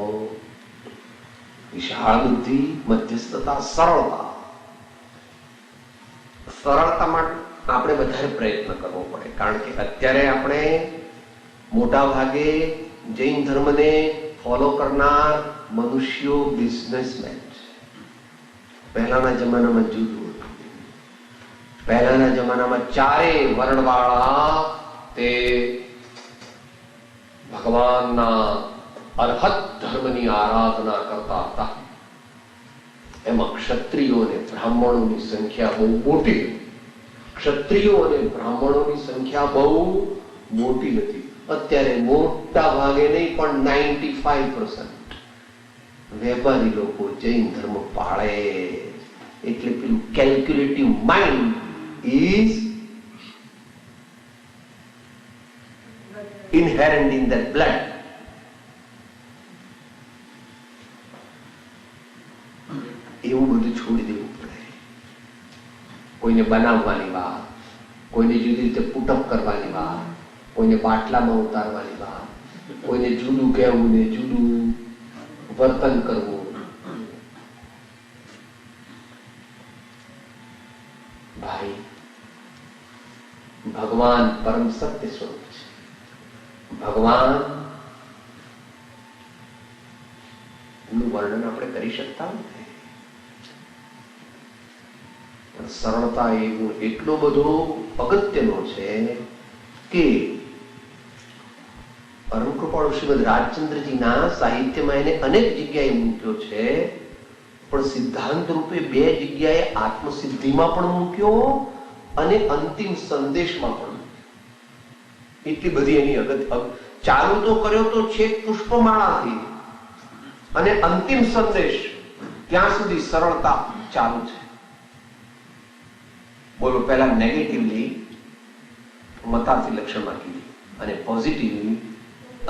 વિશાળ બુદ્ધિ, મધ્યસ્થતા, સરળતા. સરળતા માટે આપણે વધારે પ્રયત્ન કરવો પડે, કારણ કે અત્યારે આપણે મોટા ભાગે જૈન ધર્મને ફોલો કરનાર મનુષ્યો બિઝનેસમેન છે. પહેલાના જમાનામાં જુદું હતું. પહેલાના જમાનામાં ચારે વર્ણવાળા તે ભગવાનના અર્હત ધર્મની આરાધના કરતા હતા. એમાં ક્ષત્રિયો અને બ્રાહ્મણોની સંખ્યા બહુ મોટી હતી. ક્ષત્રિયો અને બ્રાહ્મણોની સંખ્યા બહુ મોટી હતી. અત્યારે મોટા ભાગે નહીં પણ 95% વેપારી લોકો જૈન ધર્મ પાળે. એટલે પેલું calculative mind is inherent in their blood. એવું બધું છોડી દેવું પડે. કોઈને બનાવવાની વાત, કોઈને જુદી રીતે પુટઅપ કરવાની વાત, કોઈને બાટલામાં ઉતારવાની વાત, કોઈને જુદું કહેવું ને જુદું વર્તન કરવું. ભાઈ, ભગવાન પરમ સત્ય સ્વરૂપ છે. ભગવાન નું વર્ણન આપણે કરી શકતા નથી. પણ સરળતા એવું એટલો બધો અગત્યનો છે કે પરમ કૃપાળુ શ્રીમદ રાજચંદ્રજીના સાહિત્યમાં એને અનેક જગ્યાએ મૂક્યો છે, પણ સિદ્ધાંત રૂપે 2 જગ્યાએ આત્મસિદ્ધિમાં પણ મૂક્યો અને અંતિમ સંદેશમાં પણ. એટલી બધી એની અગત્ય. ચાલુ તો કર્યો તો છેક પુષ્પમાળાથી અને અંતિમ સંદેશ ત્યાં સુધી સરળતા ચાલુ છે. બોલો, પહેલા નેગેટિવલી મતાર્થી લક્ષણમાં કીધી અને પોઝિટિવલી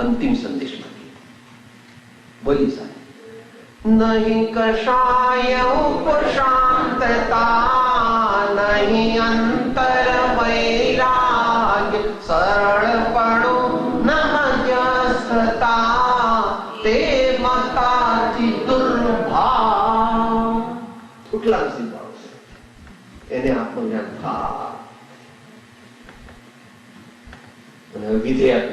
અંતિમ સંદેશમાં કીધી. બોલી સાથે. નહીં કશાય ઉપશાંતતા, નહીં અંતર વૈરાગ્ય, સરળપણું ન મધ્યસ્થતા, તે મતાથી દુર્ભાવ. કેટલા સિદ્ધાંત છે એને આત્મજ્ઞાન થાય. અને વિધેયક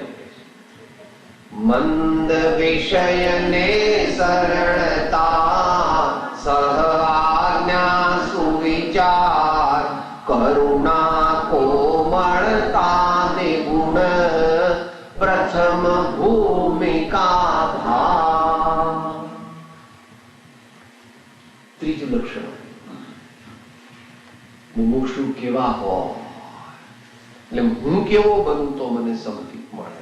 મંદ વિષયને સરળતા, સહ આજ્ઞા સુવિચાર, કરુણા કોમળતા ને ગુણ, પ્રથમ ભૂમિકા ભાવ. ત્રીજું લક્ષણ, મુમુક્ષુ કેવા હોય, એટલે હું કેવો બનું તો મને સમજી મળે.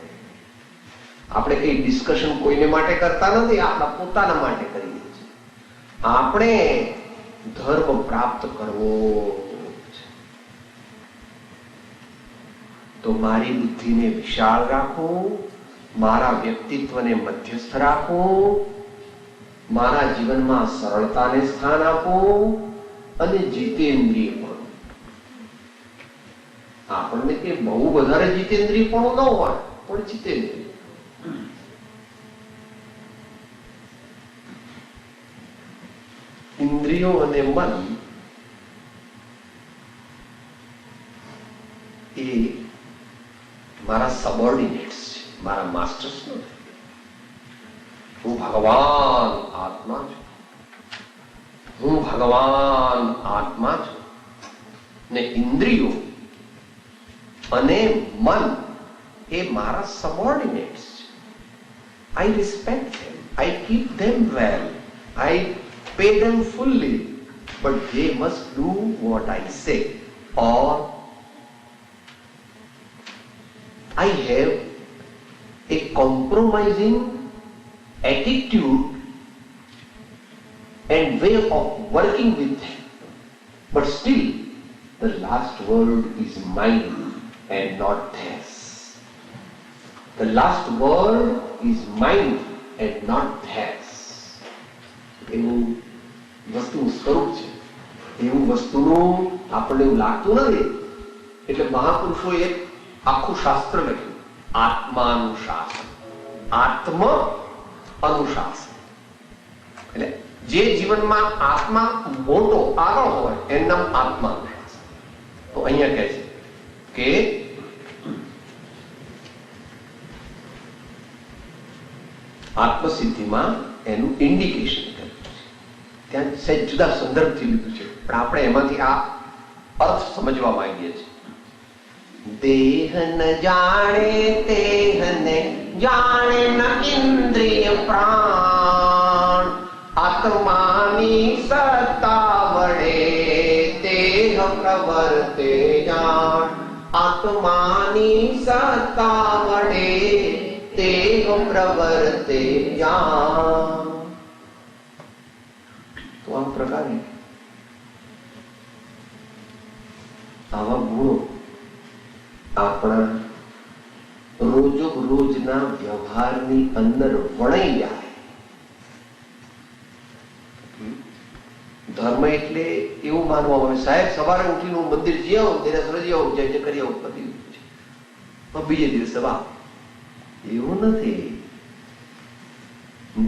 આપણે કઈ ડિસ્કશન કોઈને માટે કરતા નથી, આપણા પોતાના માટે કરીએ છીએ. આપણે ધર્મ પ્રાપ્ત કરવો છે તો મારી બુદ્ધિને વિશાળ રાખું, મારા વ્યક્તિત્વને મધ્યસ્થ રાખું, મારા જીવનમાં સરળતાને સ્થાન આપું અને જીતેન્દ્રિય પણ. આપણને કે બહુ વધારે જીતેન્દ્રિય પણ ન હોય, પણ જીતેન્દ્રિય. ઇન્દ્રિયો અને મન એ મારા સબોર્ડિનેટ્સ છે, મારા માસ્ટર્સ નથી. હું ભગવાન આત્મા છું, હું ભગવાન આત્મા છું. ને ઇન્દ્રિયો અને મન એ મારા સબોર્ડિનેટ્સ છે. I respect them, I keep them well, I pay them fully, but they must do what I say, or I have a compromising attitude and way of working with them, but still the last word is mine. and not theirs. The last word is mine and not theirs. એવું વસ્તુનું સ્વરૂપ છે. એવું વસ્તુનું આપણને એવું લાગતું નથી. એટલે મહાપુરુષોએ એક આખું શાસ્ત્ર લખ્યું, આત્માનુશાસન. આત્મ અનુશાસન એટલે જે જીવનમાં આત્મા મોટો આગળ હોય એનું નામ આત્માનુશાસન. તો અહીંયા કહે છે કે આત્મસિદ્ધિમાં એનું ઇન્ડિકેશન કર્યું છે. ત્યાં સહેજ જુદા સંદર્ભથી લીધું છે, પણ આપણે એમાંથી આ અર્થ સમજવા માંગીએ છીએ. દેહ ન જાણે તેહ ને જાણે ન ઇન્દ્રિય પ્રાણ, આત્માની સત્તા વડે દેહ પ્રવર્તે જાણ, આત્માની સત્તા વડે દેહ પ્રવર્તે જાણ. તો આ પ્રકારે આવા ગુણો આપણા રોજના વ્યવહારની અંદર વણાઈ જાય. ધર્મ એટલે એવું માનવામાં આવે, સાહેબ સવારે ઉઠીને હું મંદિર જઈ આવું, દેરાસર જઈ આવું, જય જય કરી આવું, પતી છે, બીજે દિવસે વાહ. એવું નથી.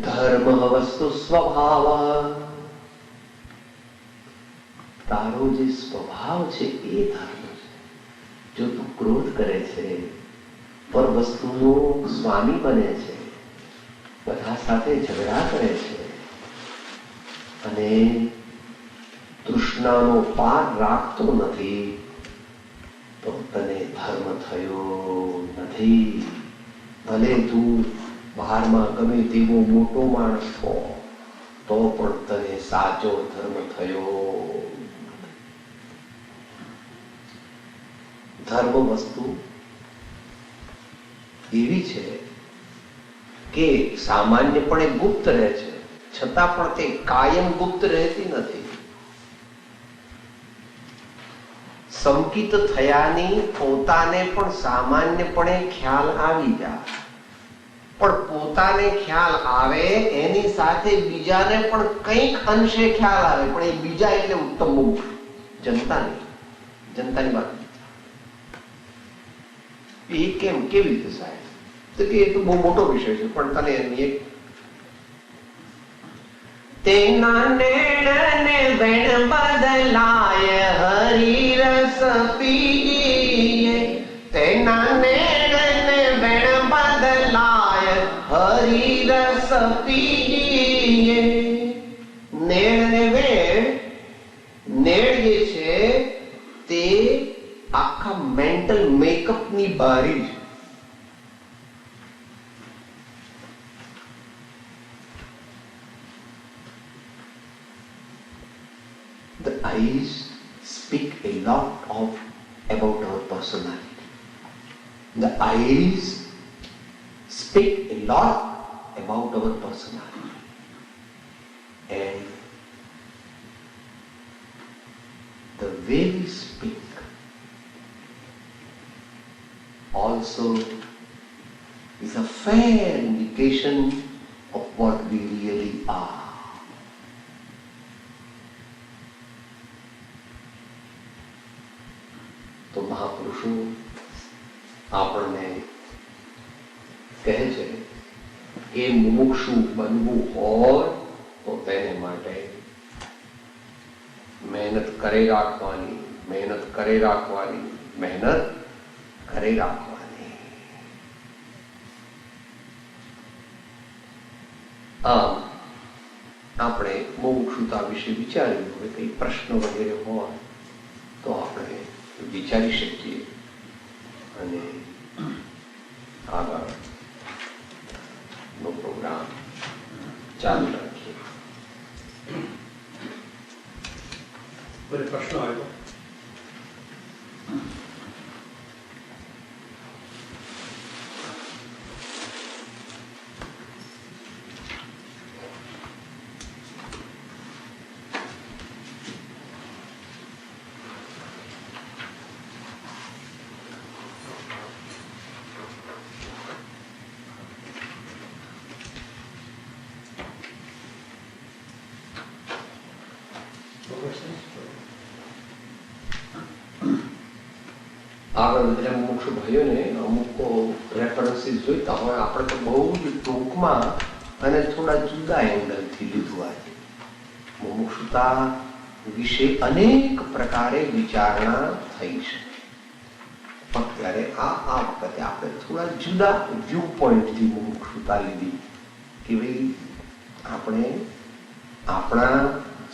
ધર્મ વસ્તુ સ્વભાવ. તારો જે સ્વભાવ છે એ ધર્મ છે. જો તું ક્રોધ કરે છે, પર વસ્તુનો સ્વામી બને છે, બધા સાથે ઝઘડા કરે છે અને તૃષ્ણાનો પાર રાખતો નથી, તો તને ધર્મ થયો નથી. ભલે તું બહારમાં ગમે તેવો મોટો માણસ હો, તો પણ તને સાચો ધર્મ થયો. ધર્મ વસ્તુ એવી છે કે સામાન્યપણે ગુપ્ત રહે છે, છતાં પણ તે કાયમ ગુપ્ત રહેતી નથી. સંકિત થયાની પોતાને પણ સામાન્યપણે ખ્યાલ આવી જાય, પણ પોતાને ખ્યાલ આવે એની સાથે બીજાને પણ કંઈક અંશે ખ્યાલ આવે, પણ એ બીજા એટલે ઉત્તમ મુખ, જનતાની વાત. એ કેમ, કેવી રીતે સાહેબ? તો કે એ તો બહુ મોટો વિષય છે, પણ તને એની એક તેના નેણને વેણ બદલાય હરી રસ પીએ, તેના નેણને વેણ બદલાય હરી રસ પીએ. નેણ ને વેણ, નેણ જે છે તે આખા મેન્ટલ મેકઅપ ની બારી છે. The eyes speak a lot about our personality. The eyes speak a lot about our personality. And the way we speak also is a fair indication of what we really are. તો મહાપુરુષો આપણને કહે છે કે મુમુક્ષુ બનવું હોય તો તેને માટે મહેનત કરે રાખવાની, મહેનત કરે રાખવાની, મહેનત કરે રાખવાની. આમ આપણે મુમુક્ષુતા વિશે વિચાર્યું, હવે કઈ પ્રશ્ન વગેરે હોય તો આપણે વિચારી શકીએ અને આગળનો પ્રોગ્રામ ચાલુ રાખીએ. પ્રશ્ન આવ્યો? આગળ એટલે મુમુક્ષુ ભાઈઓને અમુક રેફરન્સીસ જોઈતા હોય. આપણે તો બહુ જ ટૂંકમાં અને થોડા જુદા એંગલથી લીધું. આજે મુમુક્ષુતા વિશે અનેક પ્રકારે વિચારણા થઈ છે, પણ ત્યારે આ વખતે આપણે થોડા જુદા વ્યૂ પોઈન્ટથી મુમુક્ષુતા લીધી કે ભાઈ આપણે આપણા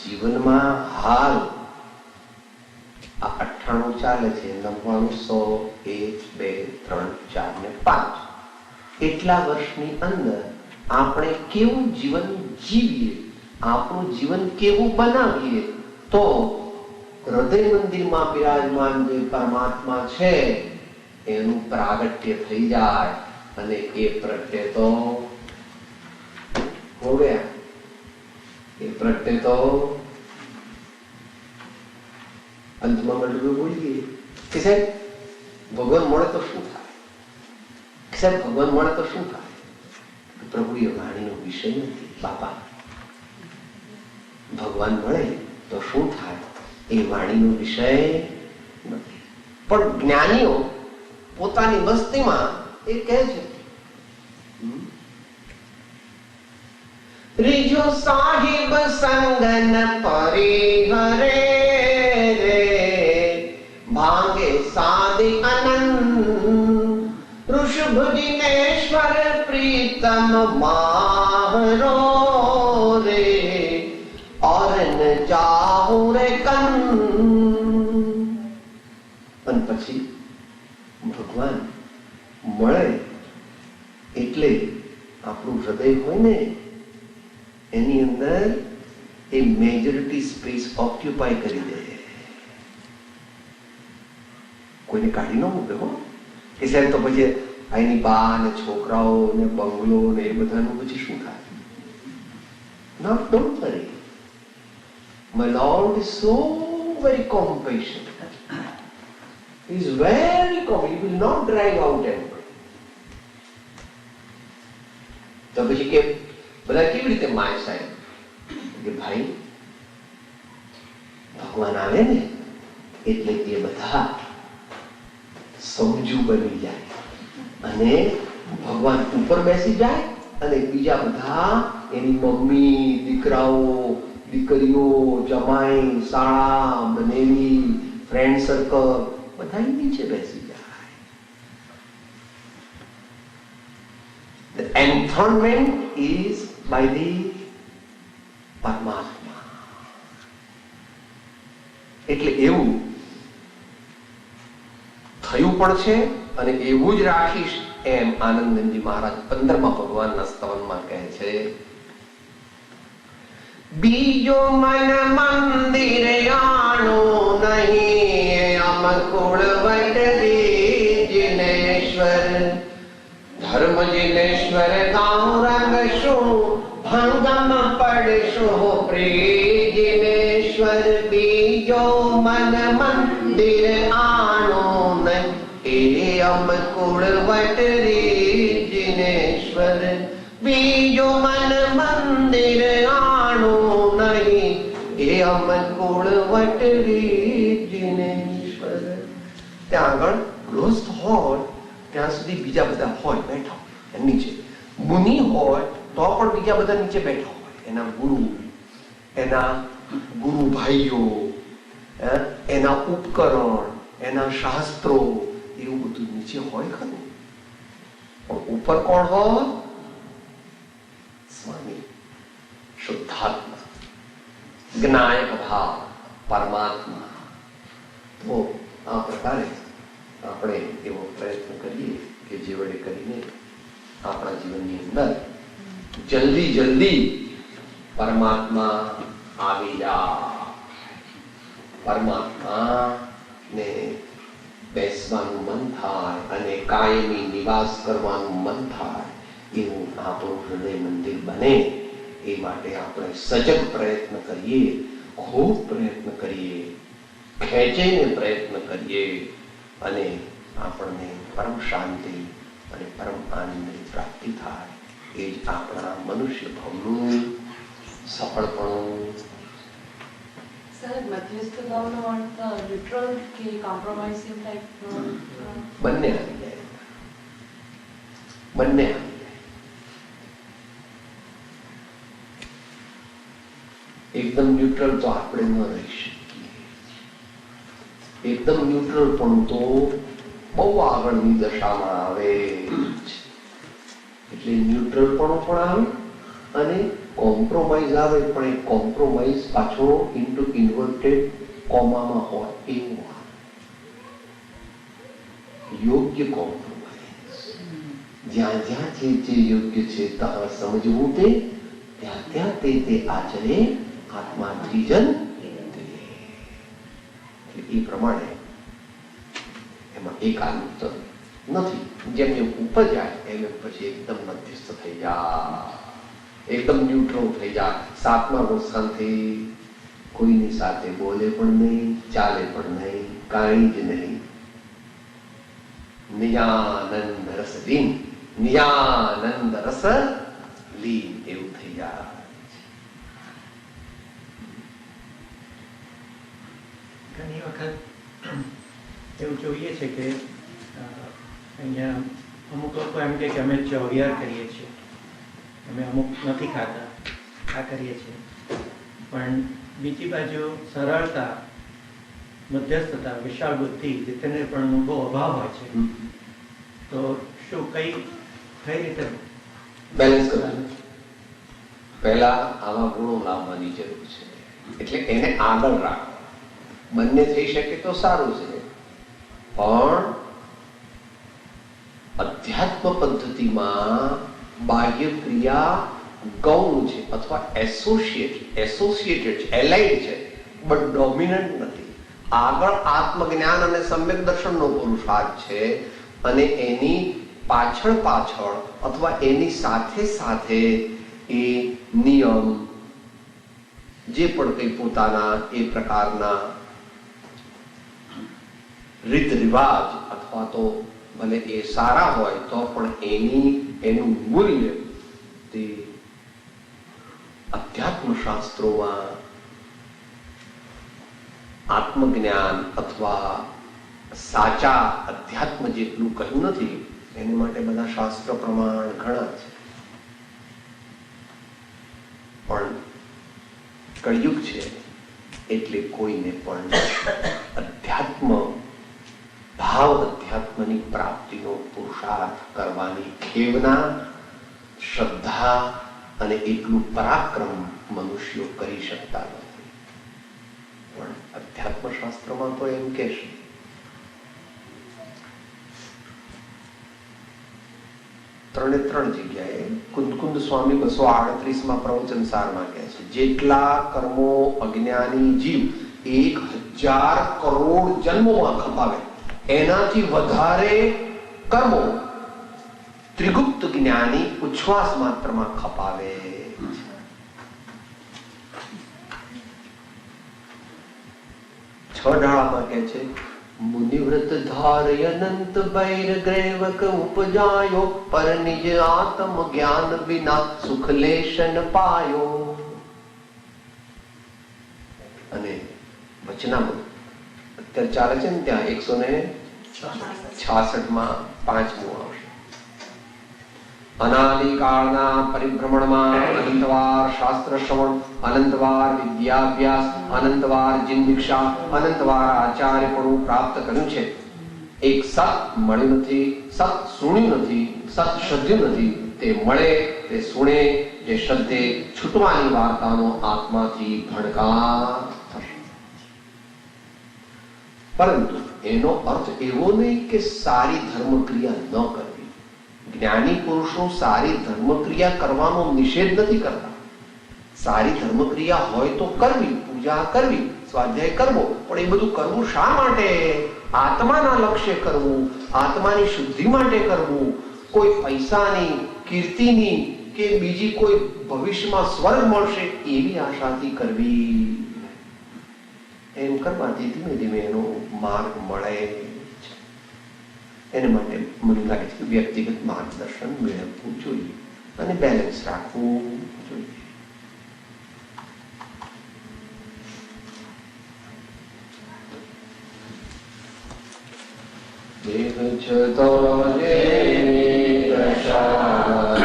જીવનમાં હાલ આ 98 ચાલે છે, 99, 100, 1, 2, 3, 4 ને 5 એટલા વર્ષની અંદર આપણે કેવું જીવન જીવીએ, આપણું જીવન કેવું બનાવીએ તો હૃદય મંદિરમાં બિરાજમાન જે પરમાત્મા છે એનું પ્રાગટ્ય થઈ જાય. અને એ પ્રગટે તો હો ગયા, એ પ્રગટે તો અંતમાં મંડળીઓ બોલીએ કે સાહેબ ભગવાન મળે તો શું થાય, સાહેબ ભગવાન મળે તો શું થાય. પ્રભુ એ વાણીનો વિષય નથી બાપા. ભગવાન મળે તો શું થાય એ વાણીનો વિષય નથી. પણ જ્ઞાનીઓ પોતાની વસ્તીમાં એ કહે છે, ત્રીજો સાહિબ સંગન પરિહરે રે ભાંગે સાદી અનંત ઋષભુજિનેશ્વર પ્રીતમ માહરો રે और न जाहु रे कन. અને પછી ભગવાન મળે એટલે આપણું હૃદય હોય ને એની અંદર એ મેજોરિટી સ્પેસ ઓક્યુપાય કરી દે. કોઈને કાઢી ન મૂકે હો કે સાહેબ તો પછી આની બા ને છોકરાઓ ને બંગલો ને એ બધાનું પછી શું થાય. Not don't worry. My Lord is so very compassionate. He is very compassionate. He will not drive out anybody. તો પછી કે બધા કેવી રીતે માય સાહેબ કે ભાઈ ભગવાન આવે ને એટલે એ બધા સમજુ બની જાય અને ભગવાન ઉપર બેસી જાય અને બીજા બધા એની મમ્મી, દીકરાઓ, દીકરીઓ, જમાઈ, શાળા, બનેવી, ફ્રેન્ડ સર્કલ બધા નીચે બેસી જાય. The enthronement is by the પરમાત્મા. એટલે એવું થયું પણ છે અને એવું જ રાખીશ એમ આનંદજી મહારાજ 15મા ભગવાનના સ્તવનમાં કહે છે. બીજો મન મંદિર આણો નહીં અમકુળ વટ જીનેશ્વર ધર્મ જીનેશ્વર ગામ રંગ શું ભંગમ પડશું પ્રિય જીનેશ્વર. બીજો મન મંદિર આણો નહીં એ અમકુળ વટ જીનેશ્વર. બીજો મન મંદિર આણો નહીં એ અમકુળ વટરી જીનેશ્વર. ત્યાં આગળ ગૃહસ્થ હોય ત્યાં સુધી બીજા બધા હોય બેઠા હોય નીચે. મુનિ હોય તો પણ બીજા બધા નીચે બેઠા હોય, એના ગુરુ ભાઈઓ, એના ઉપકરણ, એના શાસ્ત્રો એવું બધું નીચે હોય ખરું. પણ ઉપર કોણ હોય? સ્વામી શુદ્ધાત્મા, જ્ઞાયક ભાવ, પરમાત્મા. તો આ પ્રકારે આપણે એવો પ્રયત્ન કરીએ કે જે વડે કરીને આપણા જીવનની અંદર જલ્દી પરમાત્મા આવી જાય. પરમાત્મા ને બેસવાનું મન થાય અને કાયમી નિવાસ કરવાનું મન થાય એવું આપણું હૃદય મંદિર બને એ માટે આપણે સજગ પ્રયત્ન કરીએ, ખૂબ પ્રયત્ન કરીએ, ખેંચીને પ્રયત્ન કરીએ અને આપણને પરમ શાંતિ અને પરમ આનંદની પ્રાપ્તિ થાય. એ જ આપણા મનુષ્ય ભાવનું સફળપણું. સાહેબ મધ્યસ્થતાનો અર્થ ન્યુટ્રલ કે કોમ્પ્રોમાઇઝિંગ ટાઈપનો? બંને આવી જાય, બંને આવી જાય. એકદમ ન્યુટ્રલ તો આપણે ન રહી શકીએ. એકદમ ન્યુટ્રલ પણ તો બહુ આગળની દશામાં આવે છે. એટલે ન્યુટ્રલ પણ આવે અને કોમ્પ્રોમાઇઝ આવે, પણ એ કોમ્પ્રોમાઇઝ પાછો ઇન્ટુ ઇન્વર્ટેડ કોમામાં હોય એવું આવે. યોગ્ય કોમ્પ્રોમાઇઝ, જ્યાં જ્યાં જે યોગ્ય છે ત્યાં સમજવું તે, ત્યાં ત્યાં તે આચરે આત્મા ત્રિજન. એ પ્રમાણે એમાં એકાંત નથી. જેમ જેમ ઉપર જાય એમ પછી એકદમ મધ્યસ્થ થઈ જાય, એકદમ ન્યુટ્રલ થઈ જાય. સાતમા ગુણસ્થાનથી કોઈની સાથે બોલે પણ નહીં, ચાલે પણ નહીં, કાંઈ જ નહીં. નિજાનંદ રસ લીન, નિજાનંદ રસ લીન એવું થઈ જાય. ઘણી વખત એવું જોઈએ છે કે અહીંયા અમુક લોકો એમ કે અમે ચોવિયાર કરીએ છીએ, અમે અમુક નથી ખાતા, આ કરીએ છીએ. પણ બીજી બાજુ સરળતા, મધ્યસ્થતા, વિશાળ બુદ્ધિ, જીતેન્દ્ર પણ બહુ અભાવ હોય છે. તો શું કઈ રીતે બેલેન્સ કરવું? પહેલા આવા ગુણો લાવવાની જરૂર છે, એટલે એને આગળ રાખો. બંને થઈ શકે તો સારું છે, પણ અધ્યાત્મ પદ્ધતિમાં બાહ્ય ક્રિયા ગૌણ છે અથવા એસોસિએટેડ છે, એલાઇડ છે, બટ ડોમિનન્ટ નથી. આગળ આત્મજ્ઞાન અને સમ્યક દર્શનનો પુરુષાર્થ છે, અને એની પાછળ અથવા એની સાથે એ નિયમ જે પણ કંઈ પોતાના એ પ્રકારના રીત રિવાજ અથવા તો ભલે એ સારા હોય તો પણ એનું મૂલ્ય તે અધ્યાત્મ શાસ્ત્રોમાં આત્મજ્ઞાન અથવા સાચા અધ્યાત્મ જેટલું કહ્યું નથી. એની માટે બધા શાસ્ત્ર પ્રમાણ ઘણા છે, પણ કળિયુગ છે એટલે કોઈને પણ અધ્યાત્મની પ્રાપ્તિનો પુરુષાર્થ કરવાની ખેવના, શ્રદ્ધા અને એટલું પરાક્રમ મનુષ્યો કરી શકતા નથી. પણ અધ્યાત્મ શાસ્ત્રમાં તો એમ કહેશે ત્રણે ત્રણ જગ્યાએ કુંદ સ્વામી 238માં પ્રવચન સારમાં કહે છે, જેટલા કર્મો અજ્ઞાની જીવ 1000 કરોડ જન્મોમાં ખપાવે એનાથી વધારે કર્મો ત્રિગુપ્ત જ્ઞાની ઉચ્છ્વાસ માત્રમાં ખપાવે. છ ડાળામાં કહે છે, મુનિવ્રત ધારયનંત બૈર ગ્રેવક ઉપજાયો, પર નિજ આત્મ જ્ઞાન વિના સુખ લેશન પાયો. અને વચનામૃત અત્યારે ચાલે છે ને ત્યાં 166માં 5મું આવશે. અનાદિકાળના પરિભ્રમણમાં અનંતવાર શાસ્ત્ર શ્રવણ, અનંતવાર વિદ્યાભ્યાસ, અનંતવાર જિંદીક્ષા, અનંતવાર આચાર્યપણું પ્રાપ્ત કર્યું છે. એક સત મળ્યું નથી, સત સુણ્યું નથી, સત શ્રદ્ધ્યું નથી. તે મળે, તે સુણે, જે શ્રદ્ધે છૂટવાની વાર્તાનો આત્માથી ભણકાર થશે. પરંતુ એનો અર્થ એવો નહીં કે સારી ધર્મ ક્રિયા ન કરવી. જ્ઞાની પુરુષો સારી ધર્મક્રિયા કરવાનો નિષેધ નથી કરતા. સારી ધર્મક્રિયા હોય તો કરવી, પૂજા કરવી, સ્વાધ્યાય કરવો, પણ એ બધું કરવું શા માટે? આત્માના લક્ષ્ય કરવું, આત્માની શુદ્ધિ માટે કરવું. કોઈ પૈસાની, કીર્તિની કે બીજી કોઈ ભવિષ્યમાં સ્વર્ગ મળશે એવી આશાથી કરવી. એમ કરવાથી ધીમે ધીમે એનો માર્ગ મળે. એને માટે મને લાગે છે કે વ્યક્તિગત માર્ગદર્શન મેળવવું જોઈએ અને બેલેન્સ રાખવું જોઈએ. તુચ્છતો જેની પ્રસાદ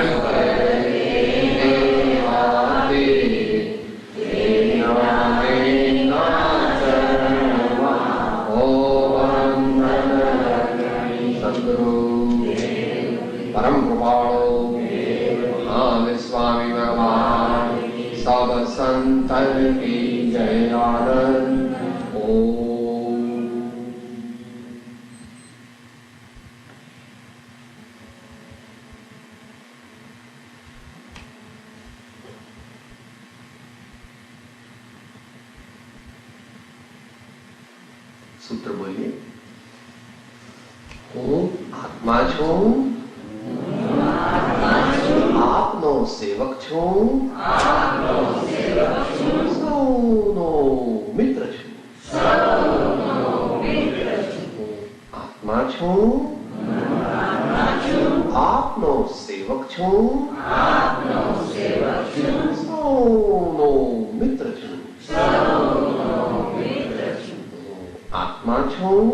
परम कृपाणो महाविस्वामी भगवान सब संतन की जय आनंद ओम। सूत्र बोलिए। હું આત્મા છું, આપનો સેવક છું, સૌનો મિત્ર છું. હું આત્મા છું, આપનો સેવક છું, સૌનો મિત્ર છું. આત્મા છું,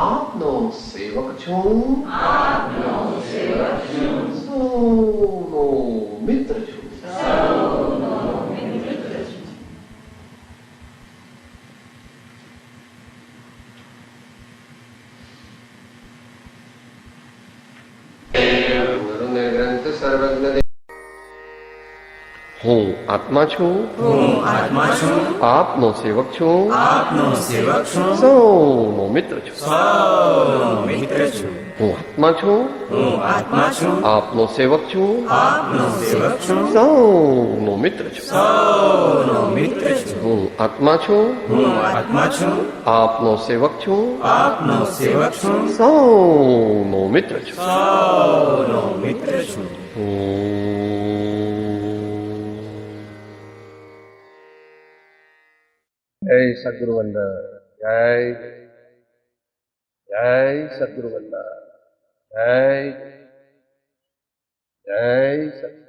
આપનો સેવક છું, સૌનો મિત્ર છું. ગ્રંથ સર્વજ્ઞ હું આત્મા છું, આપનો સેવક છું, સૌનો મિત્ર છું. હું આત્મા છું, આપનો સેવક છું, સૌનો મિત્ર છું. હું આત્મા છું, આપનો સેવક છું, સૌનો મિત્ર છું. જય સદગુરુ વંદન. જય જય સદગુરુ વંદન. જય જય સદગુરુ.